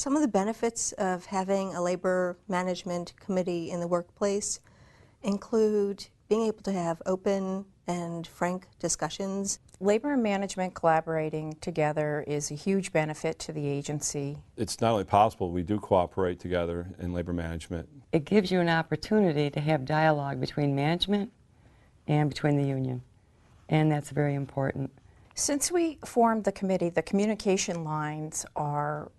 Some of the benefits of having a labor management committee in the workplace include being able to have open and frank discussions. Labor and management collaborating together is a huge benefit to the agency. It's not only possible, we do cooperate together in labor management. It gives you an opportunity to have dialogue between management and between the union, and that's very important. Since we formed the committee, the communication lines are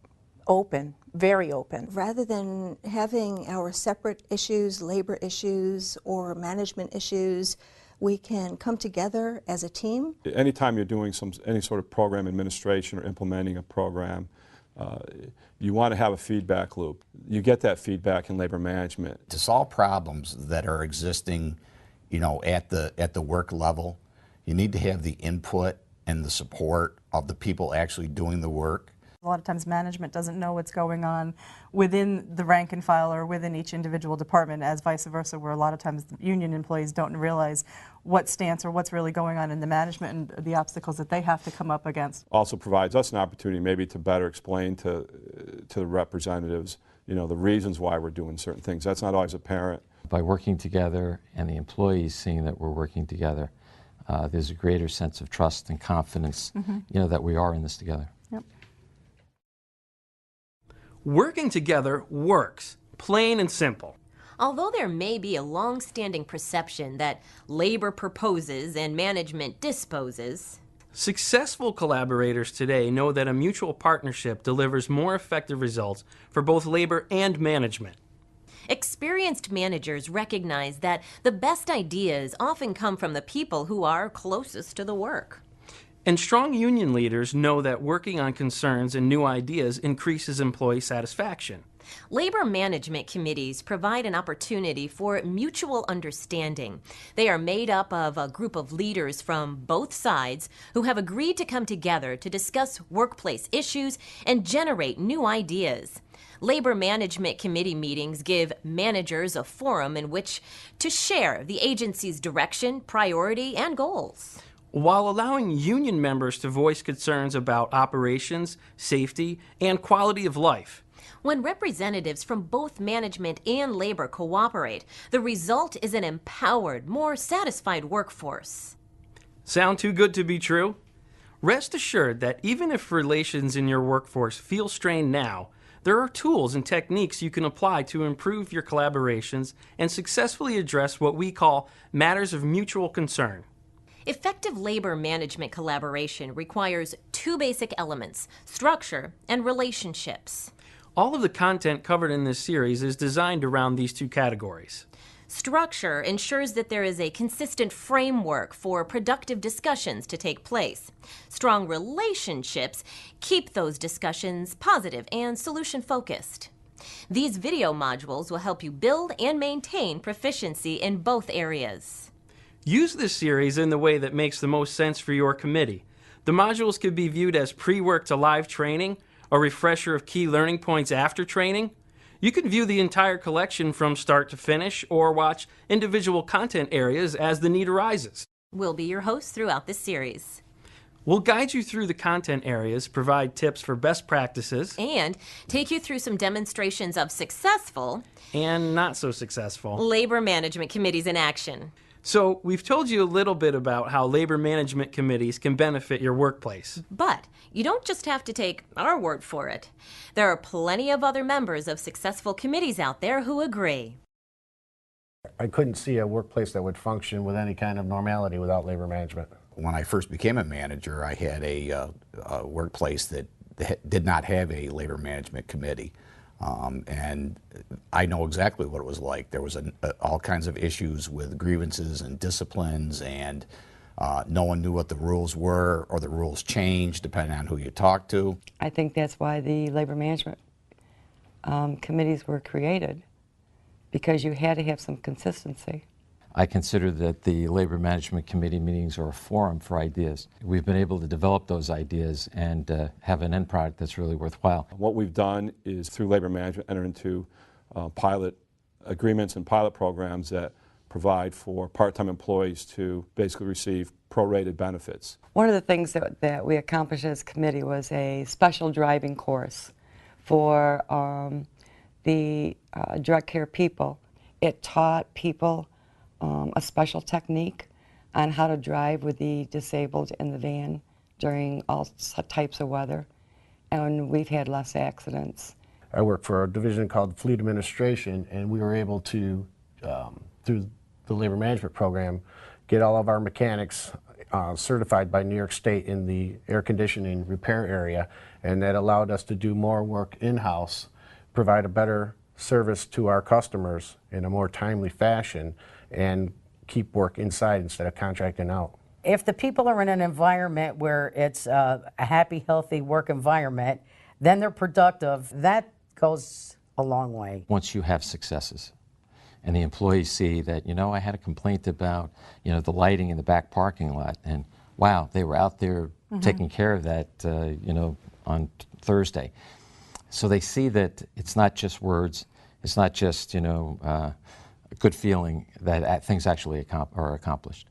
open, very open. Rather than having our separate issues, labor issues or management issues, we can come together as a team. Anytime you're doing any sort of program administration or implementing a program, you want to have a feedback loop. You get that feedback in labor management. To solve problems that are existing, at the work level, you need to have the input and the support of the people actually doing the work. A lot of times management doesn't know what's going on within the rank and file or within each individual department, as vice versa, where a lot of times the union employees don't realize what stance or what's really going on in the management and the obstacles that they have to come up against. Also provides us an opportunity maybe to better explain to the representatives, the reasons why we're doing certain things. That's not always apparent. By working together and the employees seeing that we're working together, there's a greater sense of trust and confidence, that we are in this together. Yep. Working together works, plain and simple. Although there may be a long-standing perception that labor proposes and management disposes, successful collaborators today know that a mutual partnership delivers more effective results for both labor and management. experienced managers recognize that the best ideas often come from the people who are closest to the work. And strong union leaders know that working on concerns and new ideas increases employee satisfaction. Labor management committees provide an opportunity for mutual understanding. They are made up of a group of leaders from both sides who have agreed to come together to discuss workplace issues and generate new ideas. Labor management committee meetings give managers a forum in which to share the agency's direction, priority, and goals, while allowing union members to voice concerns about operations, safety, and quality of life. When representatives from both management and labor cooperate, the result is an empowered, more satisfied workforce. Sound too good to be true? Rest assured that even if relations in your workforce feel strained now, there are tools and techniques you can apply to improve your collaborations and successfully address what we call matters of mutual concern. Effective labor management collaboration requires two basic elements: structure and relationships. All of the content covered in this series is designed around these two categories. Structure ensures that there is a consistent framework for productive discussions to take place. Strong relationships keep those discussions positive and solution-focused. These video modules will help you build and maintain proficiency in both areas. Use this series in the way that makes the most sense for your committee. The modules could be viewed as pre-work to live training, a refresher of key learning points after training. You can view the entire collection from start to finish or watch individual content areas as the need arises. We'll be your hosts throughout this series. We'll guide you through the content areas, provide tips for best practices, and take you through some demonstrations of successful and not so successful labor management committees in action. So we've told you a little bit about how labor management committees can benefit your workplace. But you don't just have to take our word for it. There are plenty of other members of successful committees out there who agree. I couldn't see a workplace that would function with any kind of normality without labor management. When I first became a manager, I had a workplace that did not have a labor management committee. And I know exactly what it was like. There was all kinds of issues with grievances and disciplines, and no one knew what the rules were, or the rules changed depending on who you talked to. I think that's why the labor management committees were created, because you had to have some consistency. I consider that the Labor Management Committee meetings are a forum for ideas. We've been able to develop those ideas and have an end product that's really worthwhile. What we've done is, through labor management, enter into pilot agreements and pilot programs that provide for part-time employees to basically receive prorated benefits. One of the things that we accomplished as a committee was a special driving course for the direct care people. It taught people a special technique on how to drive with the disabled in the van during all types of weather, and we've had less accidents. I work for a division called Fleet Administration, and we were able to, through the labor management program, get all of our mechanics certified by New York State in the air conditioning repair area, and that allowed us to do more work in-house, provide a better service to our customers in a more timely fashion, and keep work inside instead of contracting out. If the people are in an environment where it's a happy, healthy work environment, then they're productive. That goes a long way. Once you have successes and the employees see that, you know, I had a complaint about, you know, the lighting in the back parking lot, and wow, they were out there taking care of that, you know, on Thursday. So they see that it's not just words, it's not just, you know, a good feeling, that things actually are accomplished.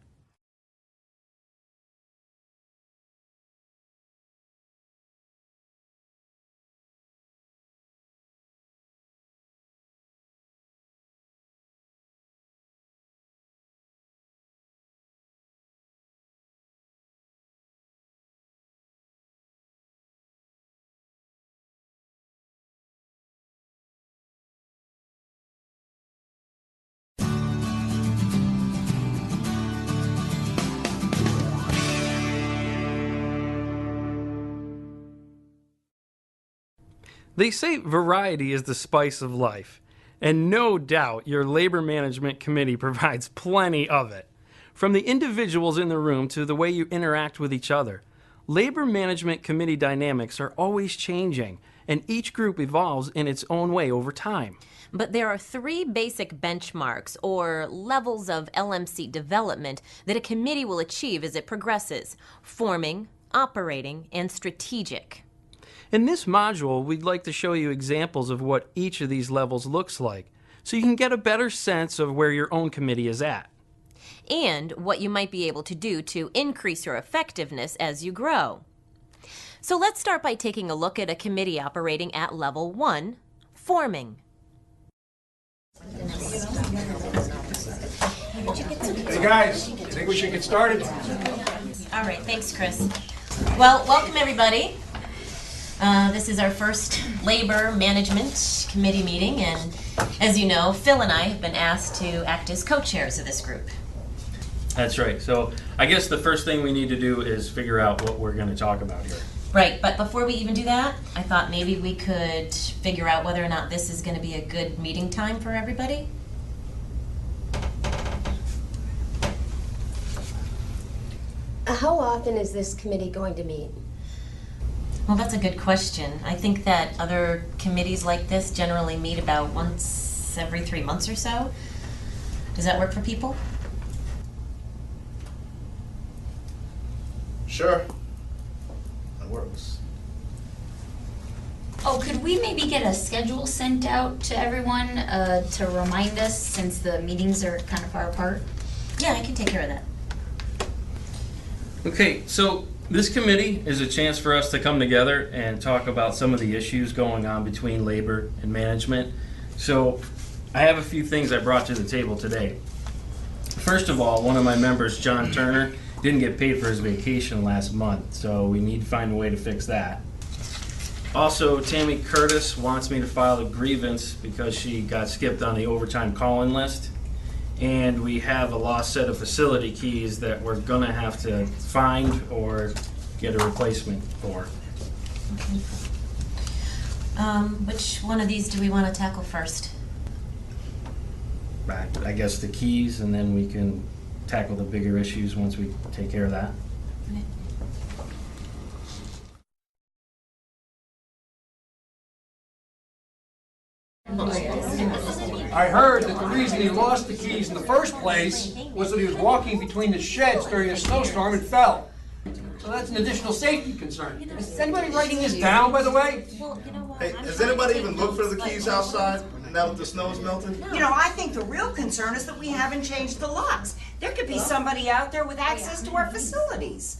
They say variety is the spice of life, and no doubt your labor management committee provides plenty of it. From the individuals in the room to the way you interact with each other, labor management committee dynamics are always changing, and each group evolves in its own way over time. But there are 3 basic benchmarks or levels of LMC development that a committee will achieve as it progresses: forming, operating, and strategic. In this module, we'd like to show you examples of what each of these levels looks like, so you can get a better sense of where your own committee is at. And what you might be able to do to increase your effectiveness as you grow. So let's start by taking a look at a committee operating at level 1, forming. Hey guys, I think we should get started. All right, thanks, Chris. Well, welcome everybody. This is our first Labor Management Committee meeting, and as you know, Phil and I have been asked to act as co-chairs of this group. That's right. So I guess the first thing we need to do is figure out what we're going to talk about here. Right, but before we even do that, I thought maybe we could figure out whether or not this is going to be a good meeting time for everybody. How often is this committee going to meet? Well, that's a good question. I think that other committees like this generally meet about once every 3 months or so. Does that work for people? Sure. That works. Oh, could we maybe get a schedule sent out to everyone to remind us, since the meetings are kind of far apart? Yeah, I can take care of that. Okay, so this committee is a chance for us to come together and talk about some of the issues going on between labor and management. So I have a few things I brought to the table today. First of all, one of my members, John Turner, didn't get paid for his vacation last month, so we need to find a way to fix that. Also, Tammy Curtis wants me to file a grievance because she got skipped on the overtime call-in list. And we have a lost set of facility keys that we're going to have to find or get a replacement for. Which one of these do we want to tackle first? I guess the keys, and then we can tackle the bigger issues once we take care of that. Okay. I heard that the reason he lost the keys in the first place was that he was walking between the sheds during a snowstorm and fell. So that's an additional safety concern. Is anybody writing this down, by the way? Hey, has anybody even looked for the keys outside now that the snow's melting? You know, I think the real concern is that we haven't changed the locks. There could be somebody out there with access to our facilities.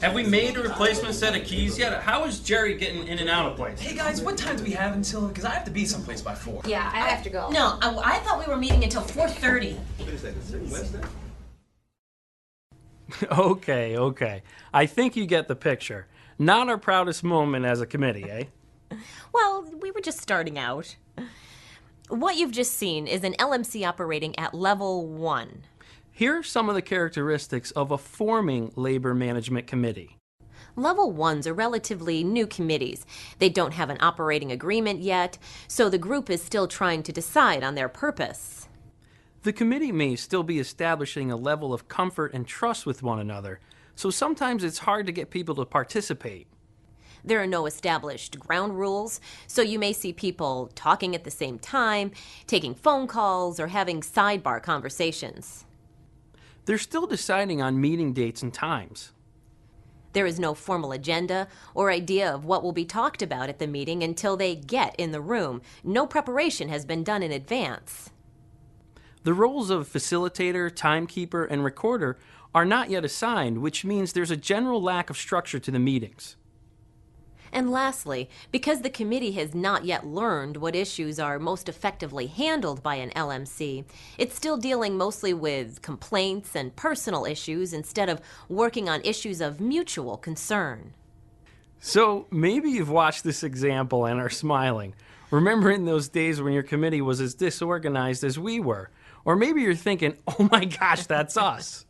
Have we made a replacement set of keys yet? How is Jerry getting in and out of place? Hey guys, what time do we have until? Because I have to be someplace by 4. Yeah, I have to go. No, I thought we were meeting until 4:30. Okay. I think you get the picture. Not our proudest moment as a committee, eh? Well, we were just starting out. What you've just seen is an LMC operating at level 1. Here are some of the characteristics of a forming labor management committee. Level 1s are relatively new committees. They don't have an operating agreement yet, so the group is still trying to decide on their purpose. The committee may still be establishing a level of comfort and trust with one another, so sometimes it's hard to get people to participate. There are no established ground rules, so you may see people talking at the same time, taking phone calls, or having sidebar conversations. They're still deciding on meeting dates and times. There is no formal agenda or idea of what will be talked about at the meeting until they get in the room. No preparation has been done in advance. The roles of facilitator, timekeeper, and recorder are not yet assigned, which means there's a general lack of structure to the meetings. And lastly, because the committee has not yet learned what issues are most effectively handled by an LMC, it's still dealing mostly with complaints and personal issues instead of working on issues of mutual concern. So maybe you've watched this example and are smiling, remembering those days when your committee was as disorganized as we were. Or maybe you're thinking, oh my gosh, that's us.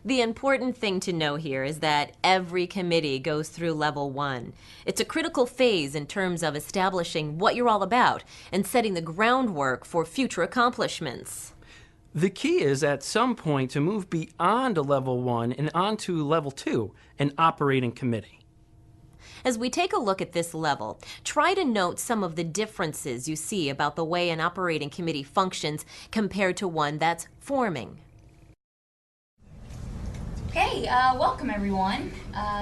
The important thing to know here is that every committee goes through level 1. It's a critical phase in terms of establishing what you're all about and setting the groundwork for future accomplishments. The key is at some point to move beyond a level 1 and onto level 2, an operating committee. As we take a look at this level, try to note some of the differences you see about the way an operating committee functions compared to one that's forming. Okay, welcome everyone.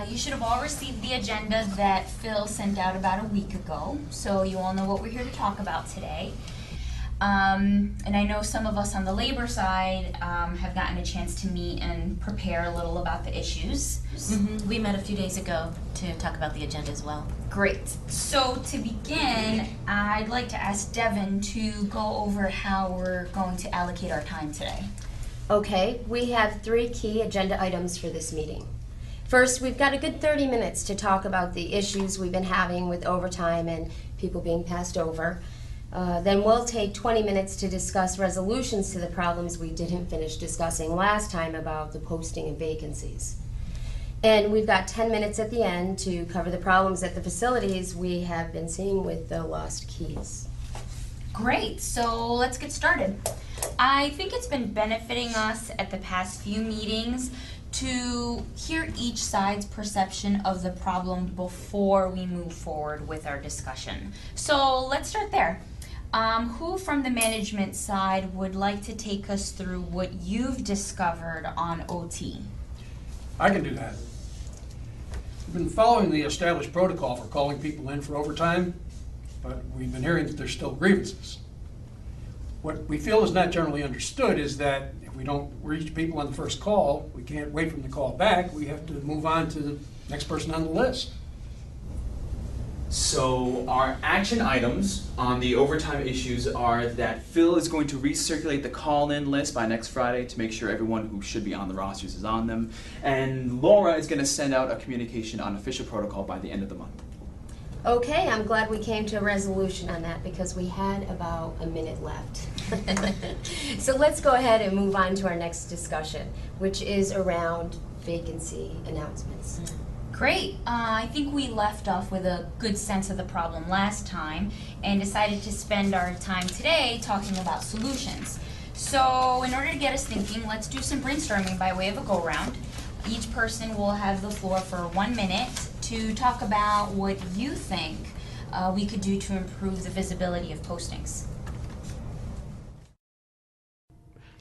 You should have all received the agenda that Phil sent out about a week ago, so you all know what we're here to talk about today. And I know some of us on the labor side have gotten a chance to meet and prepare a little about the issues. We met a few days ago to talk about the agenda as well. Great. So to begin, I'd like to ask Devin to go over how we're going to allocate our time today. Okay, we have 3 key agenda items for this meeting. First, we've got a good 30 minutes to talk about the issues we've been having with overtime and people being passed over. Then we'll take 20 minutes to discuss resolutions to the problems we didn't finish discussing last time about the posting of vacancies. And we've got 10 minutes at the end to cover the problems at the facilities we have been seeing with the lost keys. Great, so let's get started. I think it's been benefiting us at the past few meetings to hear each side's perception of the problem before we move forward with our discussion. So let's start there. Who from the management side would like to take us through what you've discovered on OT? I can do that. We've been following the established protocol for calling people in for overtime, but we've been hearing that there's still grievances. What we feel is not generally understood is that if we don't reach people on the first call, we can't wait for them to call back. We have to move on to the next person on the list. So our action items on the overtime issues are that Phil is going to recirculate the call-in list by next Friday to make sure everyone who should be on the rosters is on them. And Laura is going to send out a communication on official protocol by the end of the month. Okay, I'm glad we came to a resolution on that because we had about a minute left. So let's go ahead and move on to our next discussion, which is around vacancy announcements. Great. I think we left off with a good sense of the problem last time and decided to spend our time today talking about solutions. So in order to get us thinking, let's do some brainstorming by way of a go-round. Each person will have the floor for 1 minute to talk about what you think we could do to improve the visibility of postings.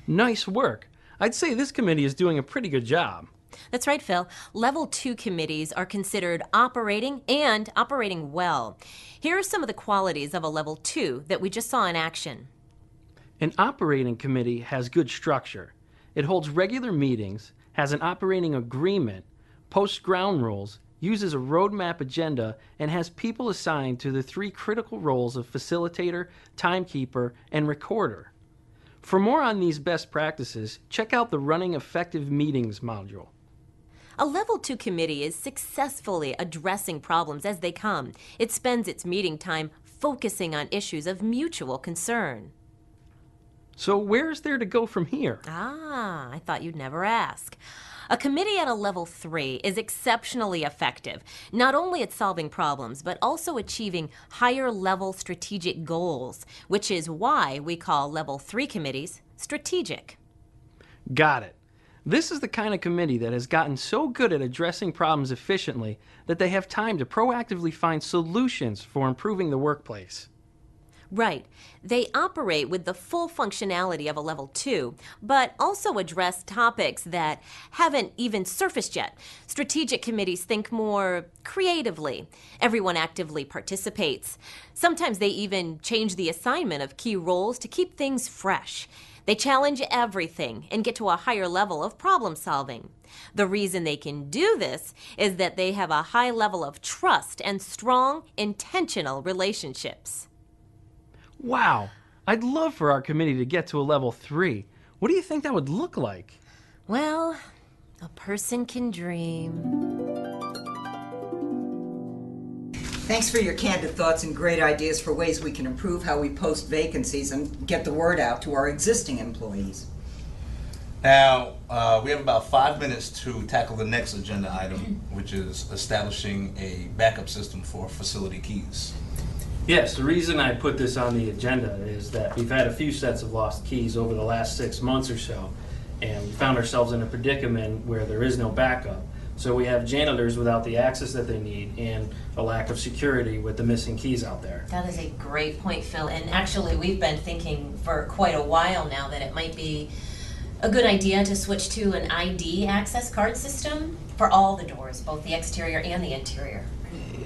Nice work. I'd say this committee is doing a pretty good job. That's right, Phil. Level 2 committees are considered operating and operating well. Here are some of the qualities of a Level 2 that we just saw in action. An operating committee has good structure. It holds regular meetings, has an operating agreement, posts ground rules, uses a roadmap agenda, and has people assigned to the 3 critical roles of facilitator, timekeeper, and recorder. For more on these best practices, check out the Running Effective Meetings module. A Level 2 committee is successfully addressing problems as they come. It spends its meeting time focusing on issues of mutual concern. So where's there to go from here? Ah, I thought you'd never ask. A committee at a Level 3 is exceptionally effective, not only at solving problems, but also achieving higher level strategic goals, which is why we call Level 3 committees strategic. Got it. This is the kind of committee that has gotten so good at addressing problems efficiently that they have time to proactively find solutions for improving the workplace. Right. They operate with the full functionality of a Level 2, but also address topics that haven't even surfaced yet. Strategic committees think more creatively. Everyone actively participates. Sometimes they even change the assignment of key roles to keep things fresh. They challenge everything and get to a higher level of problem solving. The reason they can do this is that they have a high level of trust and strong, intentional relationships. Wow, I'd love for our committee to get to a Level 3. What do you think that would look like? Well, a person can dream. Thanks for your candid thoughts and great ideas for ways we can improve how we post vacancies and get the word out to our existing employees. Now, we have about 5 minutes to tackle the next agenda item, which is establishing a backup system for facility keys. Yes, the reason I put this on the agenda is that we've had a few sets of lost keys over the last 6 months or so, and we found ourselves in a predicament where there is no backup. So we have janitors without the access that they need and a lack of security with the missing keys out there. That is a great point, Phil. And actually, we've been thinking for quite a while now that it might be a good idea to switch to an ID access card system for all the doors, both the exterior and the interior.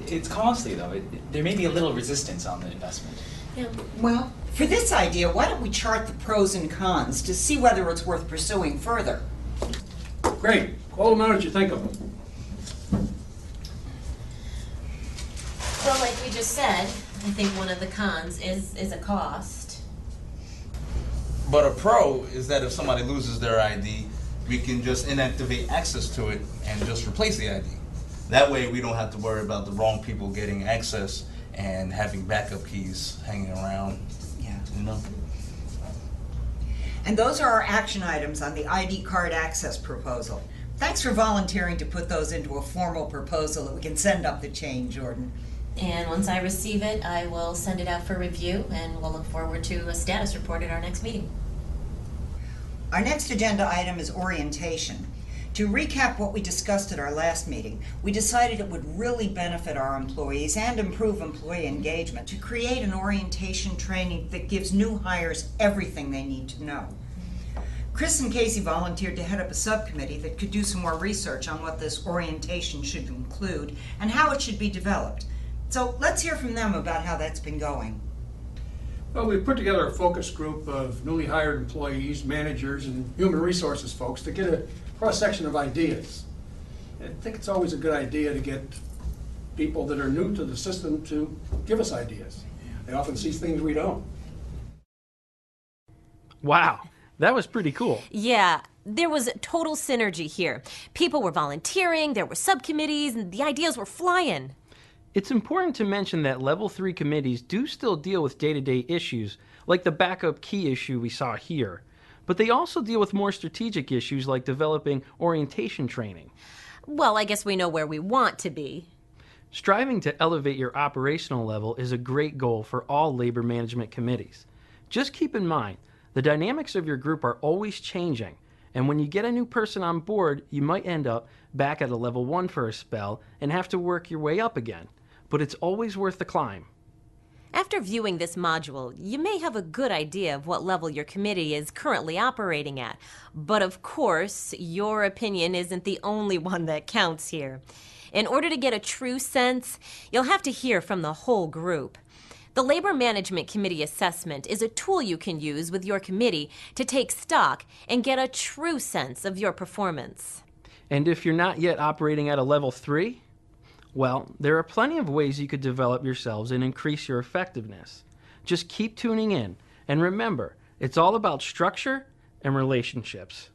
It's costly, though. There may be a little resistance on the investment. Yeah. Well, for this idea, why don't we chart the pros and cons to see whether it's worth pursuing further? Great. Call them out as you think of them. Well, like we just said, I think one of the cons is a cost. But a pro is that if somebody loses their ID, we can just inactivate access to it and just replace the ID. That way we don't have to worry about the wrong people getting access and having backup keys hanging around. Yeah. You know? And those are our action items on the ID card access proposal. Thanks for volunteering to put those into a formal proposal that we can send up the chain, Jordan. And once I receive it, I will send it out for review, and we'll look forward to a status report at our next meeting. Our next agenda item is orientation. To recap what we discussed at our last meeting, we decided it would really benefit our employees and improve employee engagement to create an orientation training that gives new hires everything they need to know. Chris and Casey volunteered to head up a subcommittee that could do some more research on what this orientation should include and how it should be developed. So let's hear from them about how that's been going. Well, we put together a focus group of newly hired employees, managers, and human resources folks to get a cross-section of ideas. I think it's always a good idea to get people that are new to the system to give us ideas. They often see things we don't. Wow, that was pretty cool. Yeah, there was total synergy here. People were volunteering, there were subcommittees, and the ideas were flying. It's important to mention that Level 3 committees do still deal with day-to-day issues, like the backup key issue we saw here. But they also deal with more strategic issues like developing orientation training. Well, I guess we know where we want to be. Striving to elevate your operational level is a great goal for all labor management committees. Just keep in mind, the dynamics of your group are always changing, and when you get a new person on board, you might end up back at a Level 1 for a spell and have to work your way up again. But it's always worth the climb. After viewing this module, you may have a good idea of what level your committee is currently operating at. But of course, your opinion isn't the only one that counts here. In order to get a true sense, you'll have to hear from the whole group. The Labor Management Committee Assessment is a tool you can use with your committee to take stock and get a true sense of your performance. And if you're not yet operating at a level 3, well, there are plenty of ways you could develop yourselves and increase your effectiveness. Just keep tuning in, and remember, it's all about structure and relationships.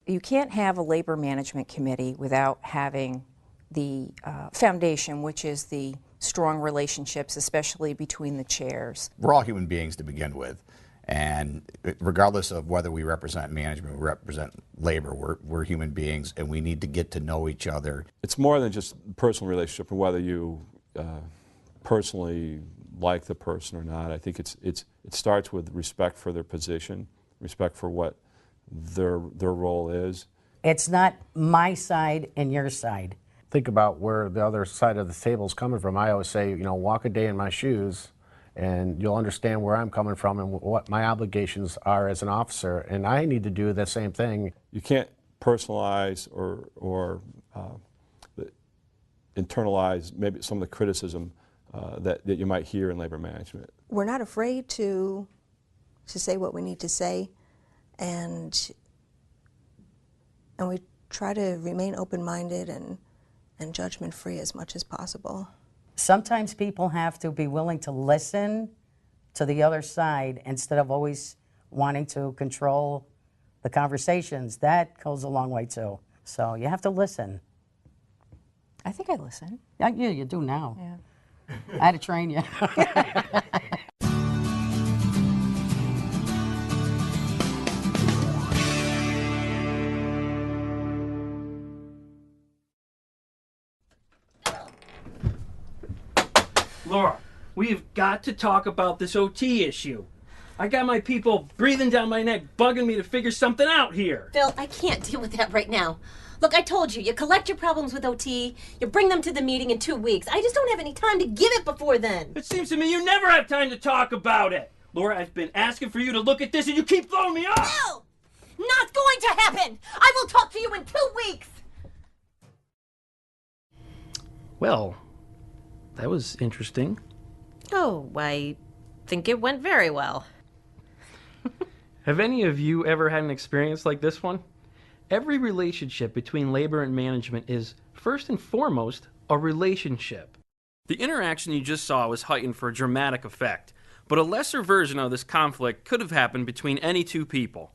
You can't have a labor management committee without having the foundation, which is the strong relationships, especially between the chairs. We're all human beings to begin with, and regardless of whether we represent management or represent labor, we're human beings, and we need to get to know each other. It's more than just personal relationship or whether you personally like the person or not. I think it starts with respect for their position, respect for what their role is. It's not my side and your side. Think about where the other side of the table is coming from. I always say, walk a day in my shoes and you'll understand where I'm coming from and what my obligations are as an officer, and I need to do the same thing. You can't personalize or internalize maybe some of the criticism that you might hear in labor management. We're not afraid to say what we need to say, and we try to remain open-minded and judgment-free as much as possible. Sometimes people have to be willing to listen to the other side instead of always wanting to control the conversations. That goes a long way too. So you have to listen. I think I listen. Yeah, you do now. Yeah. I had to train you. Laura, we've got to talk about this OT issue. I got my people breathing down my neck, bugging me to figure something out here. Phil, I can't deal with that right now. Look, I told you, you collect your problems with OT, you bring them to the meeting in 2 weeks. I just don't have any time to give it before then. It seems to me you never have time to talk about it. Laura, I've been asking for you to look at this and you keep throwing me off. No! Not going to happen! I will talk to you in 2 weeks! Well, that was interesting. Oh, I think it went very well. Have any of you ever had an experience like this one? Every relationship between labor and management is, first and foremost, a relationship. The interaction you just saw was heightened for a dramatic effect, but a lesser version of this conflict could have happened between any two people.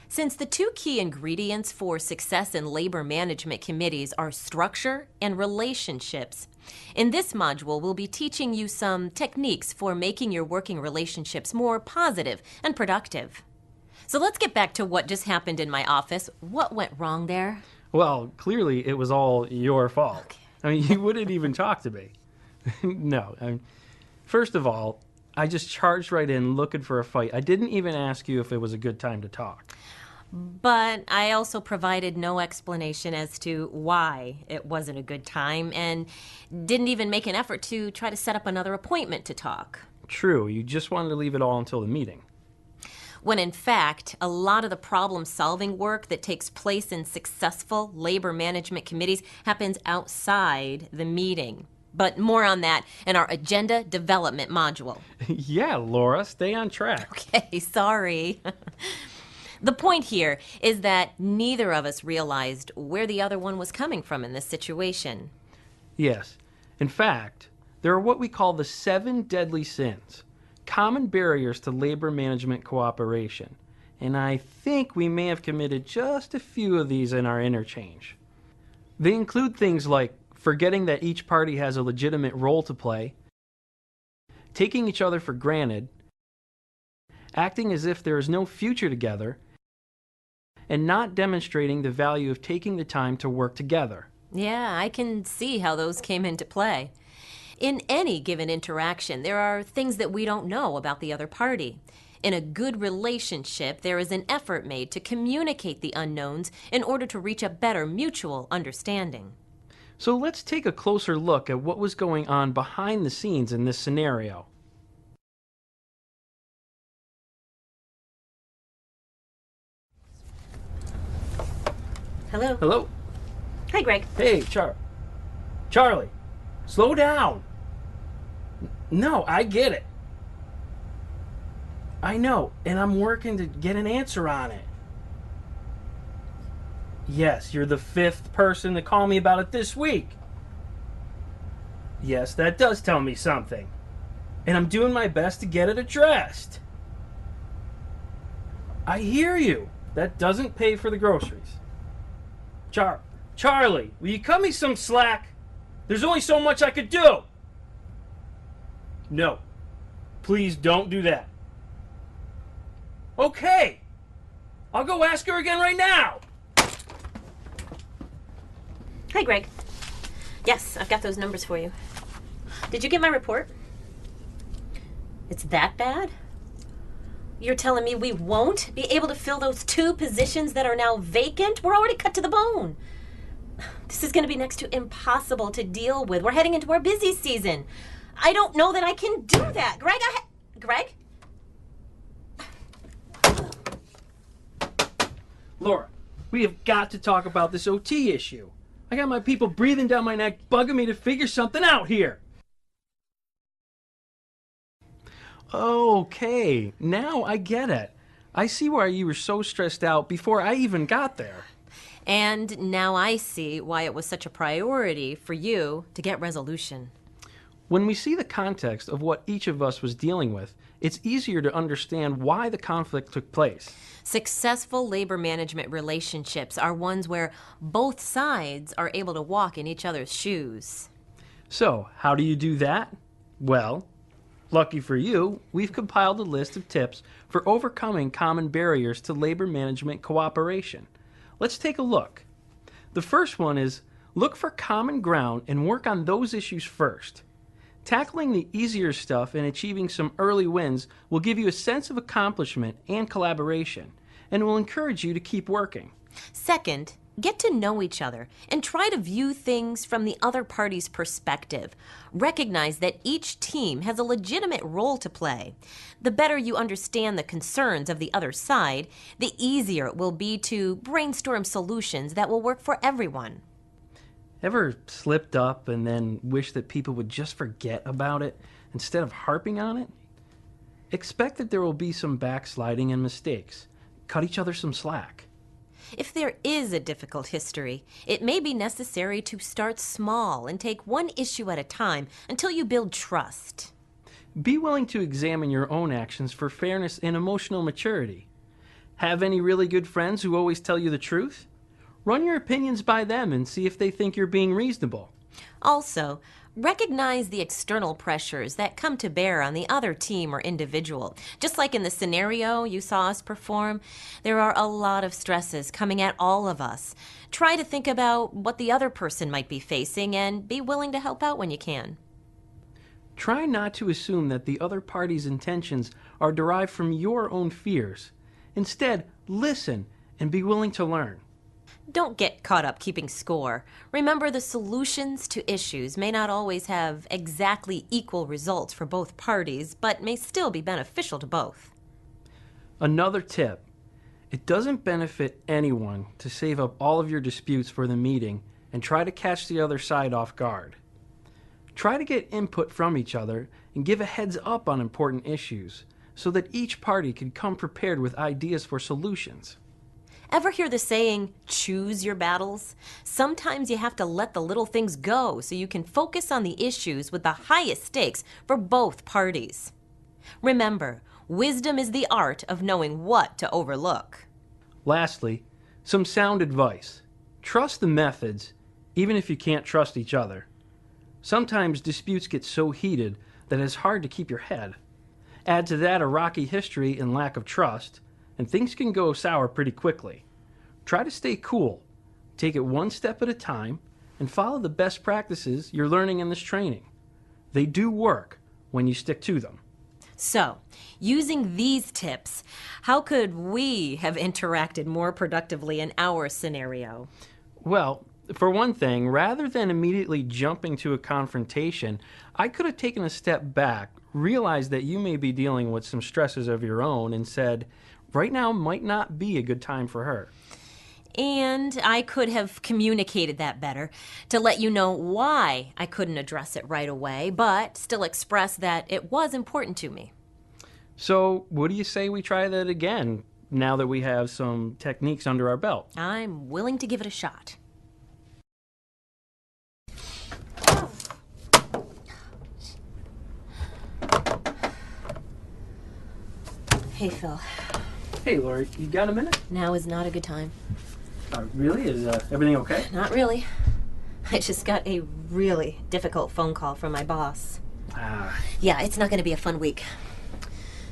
Since the two key ingredients for success in labor management committees are structure and relationships, in this module we'll be teaching you some techniques for making your working relationships more positive and productive. So let's get back to what just happened in my office. What went wrong there? Well, clearly it was all your fault. Okay. I mean, you wouldn't even talk to me. No. First of all, I just charged right in looking for a fight. I didn't even ask you if it was a good time to talk. But I also provided no explanation as to why it wasn't a good time and didn't even make an effort to try to set up another appointment to talk. True, you just wanted to leave it all until the meeting. When in fact, a lot of the problem-solving work that takes place in successful labor management committees happens outside the meeting. But more on that in our agenda development module. Yeah, Laura, stay on track. Okay, sorry. The point here is that neither of us realized where the other one was coming from in this situation. Yes. In fact, there are what we call the 7 deadly sins, common barriers to labor management cooperation. And I think we may have committed just a few of these in our interchange. They include things like forgetting that each party has a legitimate role to play, taking each other for granted, acting as if there is no future together, and not demonstrating the value of taking the time to work together. Yeah, I can see how those came into play. In any given interaction, there are things that we don't know about the other party. In a good relationship, there is an effort made to communicate the unknowns in order to reach a better mutual understanding. So let's take a closer look at what was going on behind the scenes in this scenario. Hello. Hello? Hi, Greg. Hey, Charlie, slow down. No, I get it. I know, and I'm working to get an answer on it. Yes, you're the 5th person to call me about it this week. Yes, that does tell me something. And I'm doing my best to get it addressed. I hear you. That doesn't pay for the groceries. Charlie, will you cut me some slack? There's only so much I could do. No, please don't do that. Okay, I'll go ask her again right now. Hi, Greg. Yes, I've got those numbers for you. Did you get my report? It's that bad? You're telling me we won't be able to fill those 2 positions that are now vacant? We're already cut to the bone. This is going to be next to impossible to deal with. We're heading into our busy season. I don't know that I can do that. Greg, Greg? Laura, we have got to talk about this OT issue. I got my people breathing down my neck, bugging me to figure something out here. Okay, now I get it. I see why you were so stressed out before I even got there. And now I see why it was such a priority for you to get resolution. When we see the context of what each of us was dealing with, it's easier to understand why the conflict took place. Successful labor management relationships are ones where both sides are able to walk in each other's shoes. So, how do you do that? Well, lucky for you, we've compiled a list of tips for overcoming common barriers to labor management cooperation. Let's take a look. The first one is look for common ground and work on those issues first. Tackling the easier stuff and achieving some early wins will give you a sense of accomplishment and collaboration, and will encourage you to keep working. Second, get to know each other and try to view things from the other party's perspective. Recognize that each team has a legitimate role to play. The better you understand the concerns of the other side, the easier it will be to brainstorm solutions that will work for everyone. Ever slipped up and then wish that people would just forget about it instead of harping on it? Expect that there will be some backsliding and mistakes. Cut each other some slack. If there is a difficult history, it may be necessary to start small and take one issue at a time until you build trust. Be willing to examine your own actions for fairness and emotional maturity. Have any really good friends who always tell you the truth? Run your opinions by them and see if they think you're being reasonable. Also, recognize the external pressures that come to bear on the other team or individual. Just like in the scenario you saw us perform, there are a lot of stresses coming at all of us. Try to think about what the other person might be facing and be willing to help out when you can. Try not to assume that the other party's intentions are derived from your own fears. Instead, listen and be willing to learn. Don't get caught up keeping score. Remember, the solutions to issues may not always have exactly equal results for both parties, but may still be beneficial to both. Another tip. It doesn't benefit anyone to save up all of your disputes for the meeting and try to catch the other side off guard. Try to get input from each other and give a heads up on important issues so that each party can come prepared with ideas for solutions. Ever hear the saying, choose your battles? Sometimes you have to let the little things go so you can focus on the issues with the highest stakes for both parties. Remember, wisdom is the art of knowing what to overlook. Lastly, some sound advice. Trust the methods, even if you can't trust each other. Sometimes disputes get so heated that it's hard to keep your head. Add to that a rocky history and lack of trust, and things can go sour pretty quickly. Try to stay cool, take it one step at a time, and follow the best practices you're learning in this training. They do work when you stick to them. So, using these tips, how could we have interacted more productively in our scenario? Well, For one thing, rather than immediately jumping to a confrontation, I could have taken a step back, realized that you may be dealing with some stresses of your own, and said, right now might not be a good time for her. And I could have communicated that better to let you know why I couldn't address it right away, but still express that it was important to me. So, what do you say we try that again, now that we have some techniques under our belt? I'm willing to give it a shot. Hey, Phil. Hey, Lori, you got a minute? Now is not a good time. Really? Is everything okay? Not really. I just got a really difficult phone call from my boss. Yeah, it's not going to be a fun week.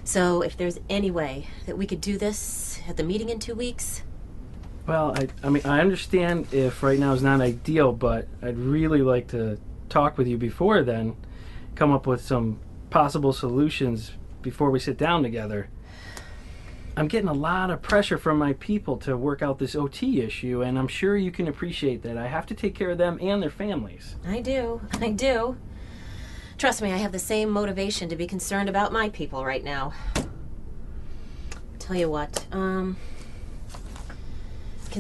So if there's any way that we could do this at the meeting in 2 weeks. Well, I mean, I understand if right now is not ideal, but I'd really like to talk with you before then, come up with some possible solutions before we sit down together. I'm getting a lot of pressure from my people to work out this OT issue, and I'm sure you can appreciate that. I have to take care of them and their families. I do. Trust me, I have the same motivation to be concerned about my people right now. Tell you what, can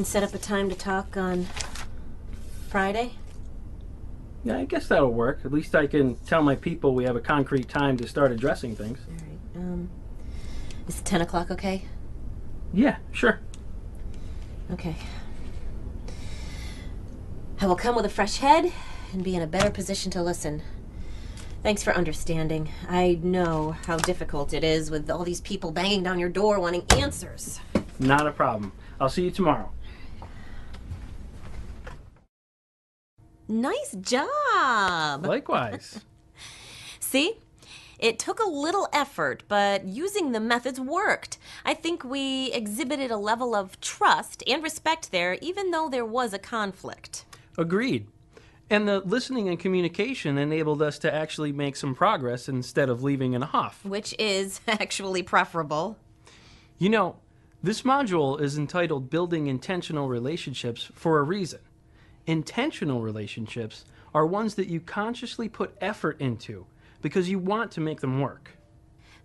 set up a time to talk on Friday? Yeah, I guess that'll work. At least I can tell my people we have a concrete time to start addressing things. All right. Is 10 o'clock okay? Yeah, sure. Okay. I will come with a fresh head and be in a better position to listen. Thanks for understanding. I know how difficult it is with all these people banging down your door wanting answers. Not a problem. I'll see you tomorrow. Nice job! Likewise. See? It took a little effort, but using the methods worked. I think we exhibited a level of trust and respect there, even though there was a conflict. Agreed. And the listening and communication enabled us to actually make some progress instead of leaving in a huff. Which is actually preferable. You know, this module is entitled Building Intentional Relationships for a reason. Intentional relationships are ones that you consciously put effort into because you want to make them work.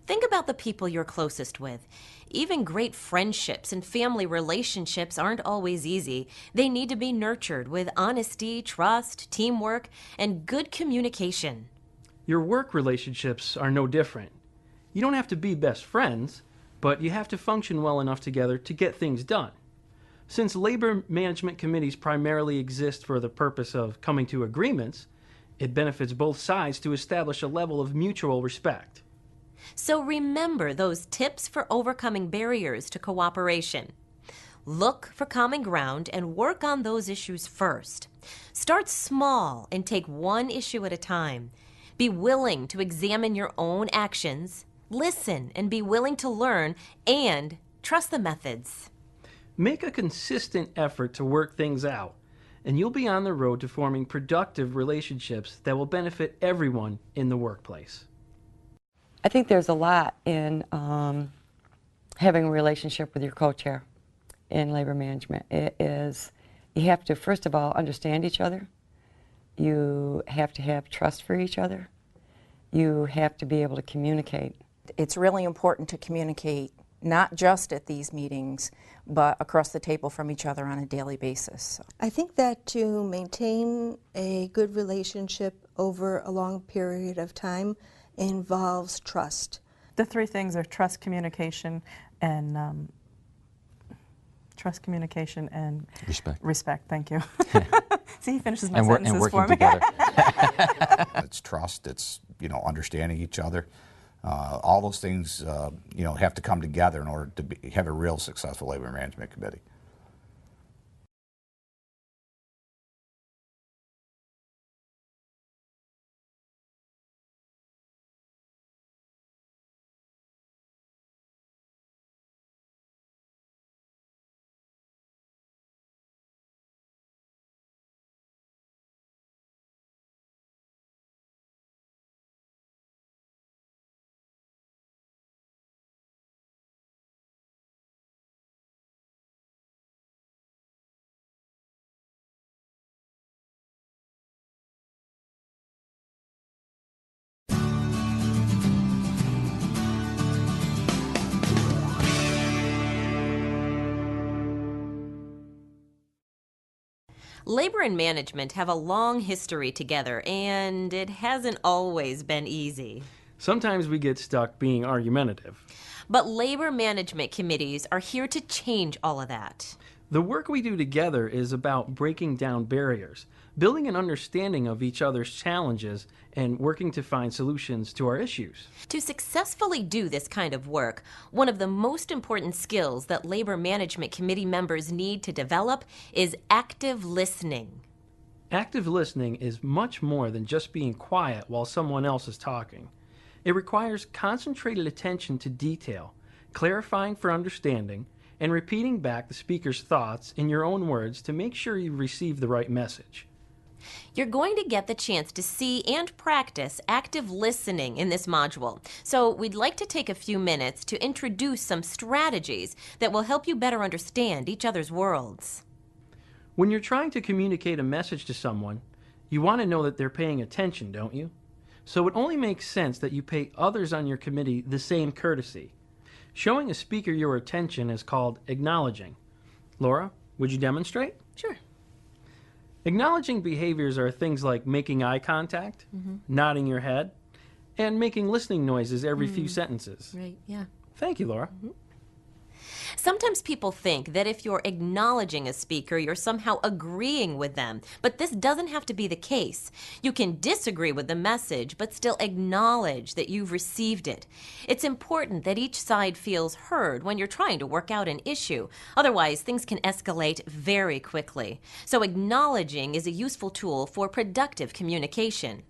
Think about the people you're closest with. Even great friendships and family relationships aren't always easy. They need to be nurtured with honesty, trust, teamwork, and good communication. Your work relationships are no different. You don't have to be best friends, but you have to function well enough together to get things done. Since labor management committees primarily exist for the purpose of coming to agreements, it benefits both sides to establish a level of mutual respect. So remember those tips for overcoming barriers to cooperation. Look for common ground and work on those issues first. Start small and take one issue at a time. Be willing to examine your own actions, listen and be willing to learn, and trust the methods. Make a consistent effort to work things out, and you'll be on the road to forming productive relationships that will benefit everyone in the workplace. I think there's a lot in having a relationship with your co-chair in labor management. It is, you have to, first of all, understand each other. You have to have trust for each other. You have to be able to communicate. It's really important to communicate, not just at these meetings, but across the table from each other on a daily basis. I think that to maintain a good relationship over a long period of time involves trust. The three things are trust, communication, and respect. Respect. Thank you. See, he finishes my and sentences for me. Together. It's trust. It's understanding each other. All those things have to come together in order to have a real successful labor management committee. Labor and management have a long history together, and it hasn't always been easy. Sometimes we get stuck being argumentative. But labor management committees are here to change all of that. The work we do together is about breaking down barriers, building an understanding of each other's challenges, and working to find solutions to our issues. To successfully do this kind of work, one of the most important skills that labor management committee members need to develop is active listening. Active listening is much more than just being quiet while someone else is talking. It requires concentrated attention to detail, clarifying for understanding, and repeating back the speaker's thoughts in your own words to make sure you receive the right message. You're going to get the chance to see and practice active listening in this module. So we'd like to take a few minutes to introduce some strategies that will help you better understand each other's worlds. When you're trying to communicate a message to someone, you want to know that they're paying attention, don't you? So it only makes sense that you pay others on your committee the same courtesy. Showing a speaker your attention is called acknowledging. Laura, would you demonstrate? Sure. Acknowledging behaviors are things like making eye contact, nodding your head, and making listening noises every few sentences. Right, yeah. Thank you, Laura. Sometimes people think that if you're acknowledging a speaker, you're somehow agreeing with them. But this doesn't have to be the case. You can disagree with the message, but still acknowledge that you've received it. It's important that each side feels heard when you're trying to work out an issue. Otherwise, things can escalate very quickly. So acknowledging is a useful tool for productive communication.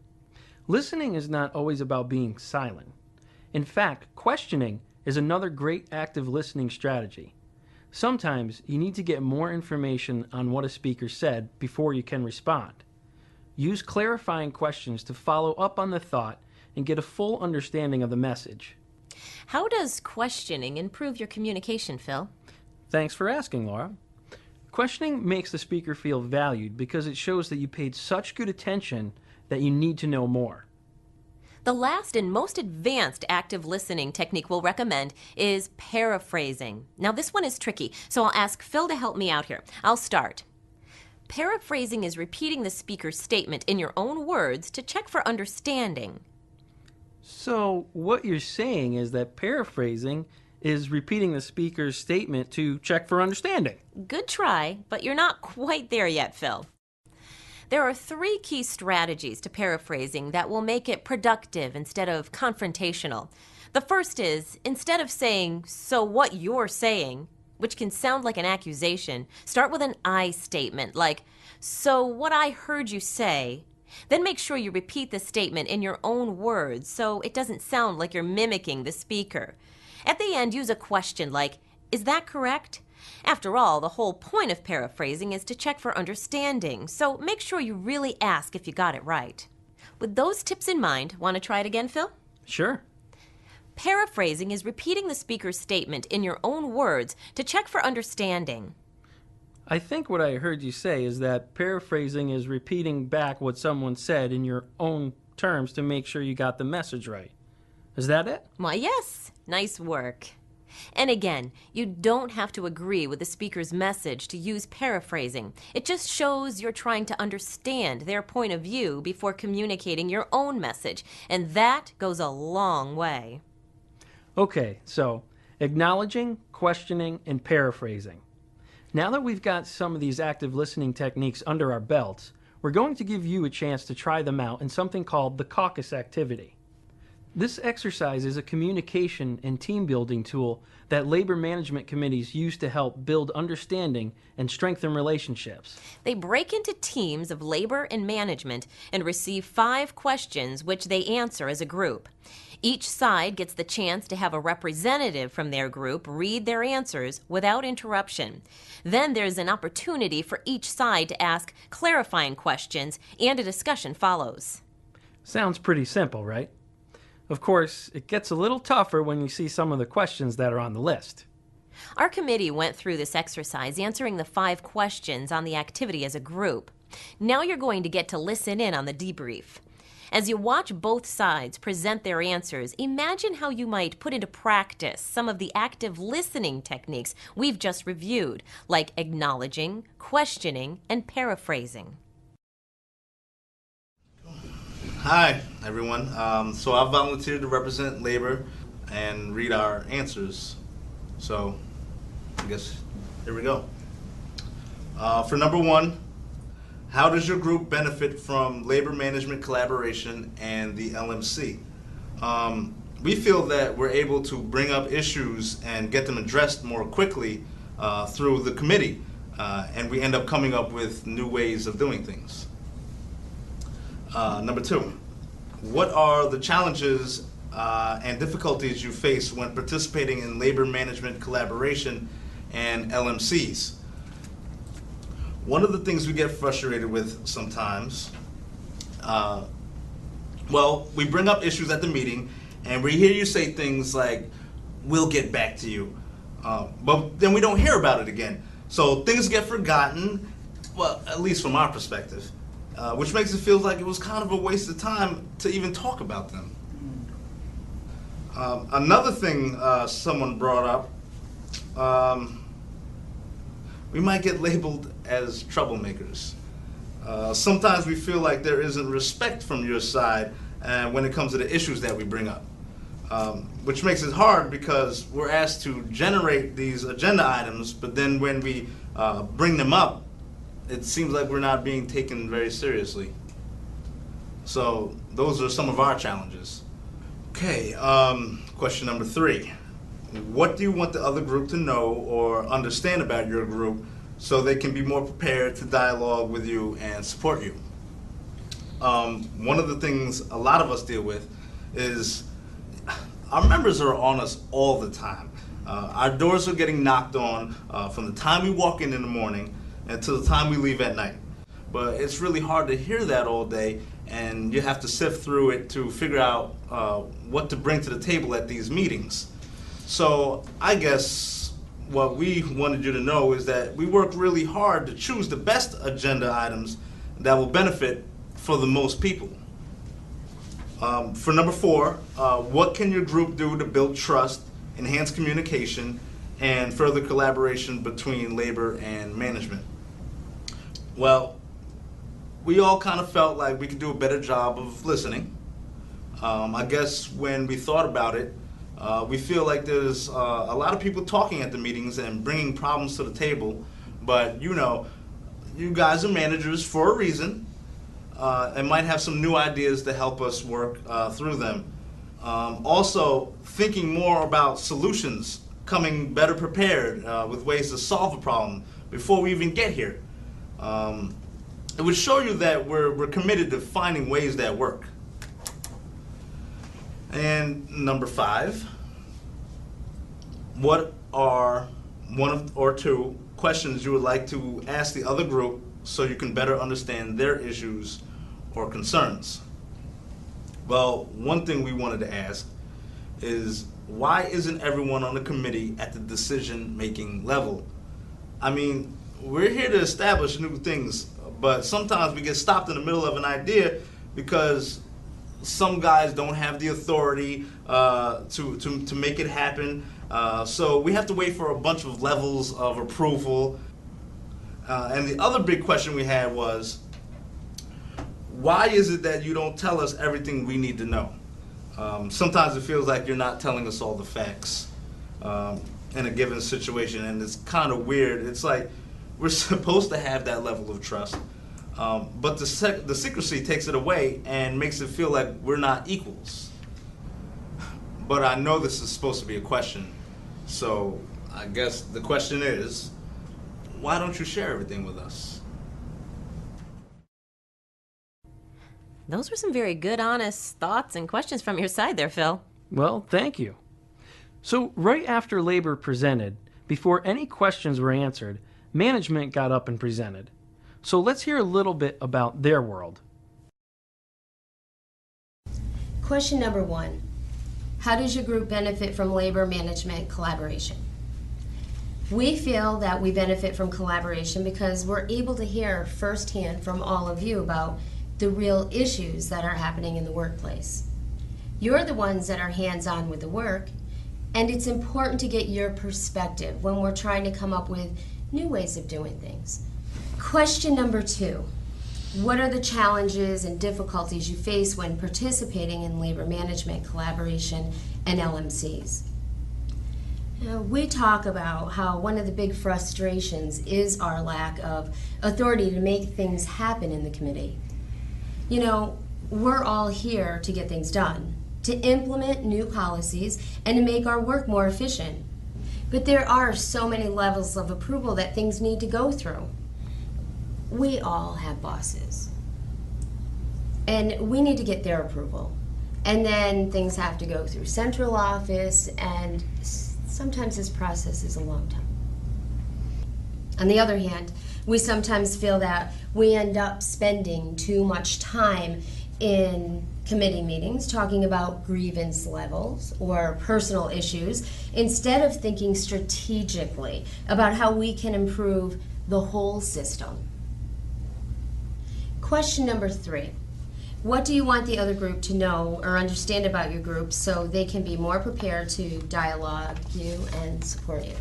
Listening is not always about being silent. In fact, questioning is another great active listening strategy. Sometimes you need to get more information on what a speaker said before you can respond. Use clarifying questions to follow up on the thought and get a full understanding of the message. How does questioning improve your communication, Phil? Thanks for asking, Laura. Questioning makes the speaker feel valued because it shows that you paid such good attention that you need to know more. The last and most advanced active listening technique we'll recommend is paraphrasing. Now this one is tricky, so I'll ask Phil to help me out here. I'll start. Paraphrasing is repeating the speaker's statement in your own words to check for understanding. So what you're saying is that paraphrasing is repeating the speaker's statement to check for understanding. Good try, but you're not quite there yet, Phil. There are 3 key strategies to paraphrasing that will make it productive instead of confrontational. The first is, instead of saying, "So what you're saying," which can sound like an accusation, start with an I statement, like, "So what I heard you say." Then make sure you repeat the statement in your own words so it doesn't sound like you're mimicking the speaker. At the end, use a question like, "Is that correct?" After all, the whole point of paraphrasing is to check for understanding, so make sure you really ask if you got it right. With those tips in mind, want to try it again, Phil? Sure. Paraphrasing is repeating the speaker's statement in your own words to check for understanding. I think what I heard you say is that paraphrasing is repeating back what someone said in your own terms to make sure you got the message right. Is that it? Why, yes. Nice work. And again, you don't have to agree with the speaker's message to use paraphrasing. It just shows you're trying to understand their point of view before communicating your own message, and that goes a long way. Okay, so acknowledging, questioning, and paraphrasing. Now that we've got some of these active listening techniques under our belts, we're going to give you a chance to try them out in something called the caucus activity. This exercise is a communication and team building tool that labor management committees use to help build understanding and strengthen relationships. They break into teams of labor and management and receive 5 questions which they answer as a group. Each side gets the chance to have a representative from their group read their answers without interruption. Then there's an opportunity for each side to ask clarifying questions, and a discussion follows. Sounds pretty simple, right? Of course, it gets a little tougher when you see some of the questions that are on the list. Our committee went through this exercise, answering the 5 questions on the activity as a group. Now you're going to get to listen in on the debrief. As you watch both sides present their answers, imagine how you might put into practice some of the active listening techniques we've just reviewed, like acknowledging, questioning, and paraphrasing. Hi, everyone. So I volunteered to represent labor and read our answers. So I guess here we go. For number one, how does your group benefit from labor management collaboration and the LMC? We feel that we're able to bring up issues and get them addressed more quickly through the committee, and we end up coming up with new ways of doing things. Number two, what are the challenges and difficulties you face when participating in labor management collaboration and LMCs? One of the things we get frustrated with sometimes, well, we bring up issues at the meeting and we hear you say things like, we'll get back to you, but then we don't hear about it again. So things get forgotten, well, at least from our perspective, which makes it feel like it was kind of a waste of time to even talk about them. Another thing someone brought up, we might get labeled as troublemakers. Sometimes we feel like there isn't respect from your side when it comes to the issues that we bring up, which makes it hard because we're asked to generate these agenda items, but then when we bring them up, it seems like we're not being taken very seriously. So those are some of our challenges. Okay, question number three. What do you want the other group to know or understand about your group so they can be more prepared to dialogue with you and support you? One of the things a lot of us deal with is our members are on us all the time. Our doors are getting knocked on from the time we walk in the morning until the time we leave at night. But it's really hard to hear that all day, and you have to sift through it to figure out what to bring to the table at these meetings. So I guess what we wanted you to know is that we work really hard to choose the best agenda items that will benefit for the most people. For number four, what can your group do to build trust, enhance communication, and further collaboration between labor and management? Well, we all kind of felt like we could do a better job of listening. I guess when we thought about it, we feel like there's a lot of people talking at the meetings and bringing problems to the table, but you know, you guys are managers for a reason and might have some new ideas to help us work through them. Also, thinking more about solutions, coming better prepared with ways to solve a problem before we even get here. It would show you that we're committed to finding ways that work. And number five, what are one or two questions you would like to ask the other group so you can better understand their issues or concerns? Well, one thing we wanted to ask is, why isn't everyone on the committee at the decision-making level? I mean, we're here to establish new things, but sometimes we get stopped in the middle of an idea because some guys don't have the authority to make it happen. So we have to wait for a bunch of levels of approval. And the other big question we had was, why is it that you don't tell us everything we need to know? Sometimes it feels like you're not telling us all the facts in a given situation, and it's kind of weird. It's like we're supposed to have that level of trust, but the secrecy takes it away and makes it feel like we're not equals. But I know this is supposed to be a question, so I guess the question is, why don't you share everything with us? Those were some very good, honest thoughts and questions from your side there, Phil. Well, thank you. So right after labor presented, before any questions were answered, management got up and presented. So let's hear a little bit about their world. Question number one, how does your group benefit from labor management collaboration? We feel that we benefit from collaboration because we're able to hear firsthand from all of you about the real issues that are happening in the workplace. You're the ones that are hands-on with the work, and it's important to get your perspective when we're trying to come up with new ways of doing things. Question number 2. What are the challenges and difficulties you face when participating in labor management, collaboration, and LMCs? We talk about how one of the big frustrations is our lack of authority to make things happen in the committee. You know, we're all here to get things done, to implement new policies, and to make our work more efficient. But there are so many levels of approval that things need to go through. We all have bosses, and we need to get their approval. And then things have to go through central office, and sometimes this process is a long time. On the other hand, we sometimes feel that we end up spending too much time in committee meetings talking about grievance levels or personal issues instead of thinking strategically about how we can improve the whole system. Question number 3. What do you want the other group to know or understand about your group so they can be more prepared to dialogue you and support you?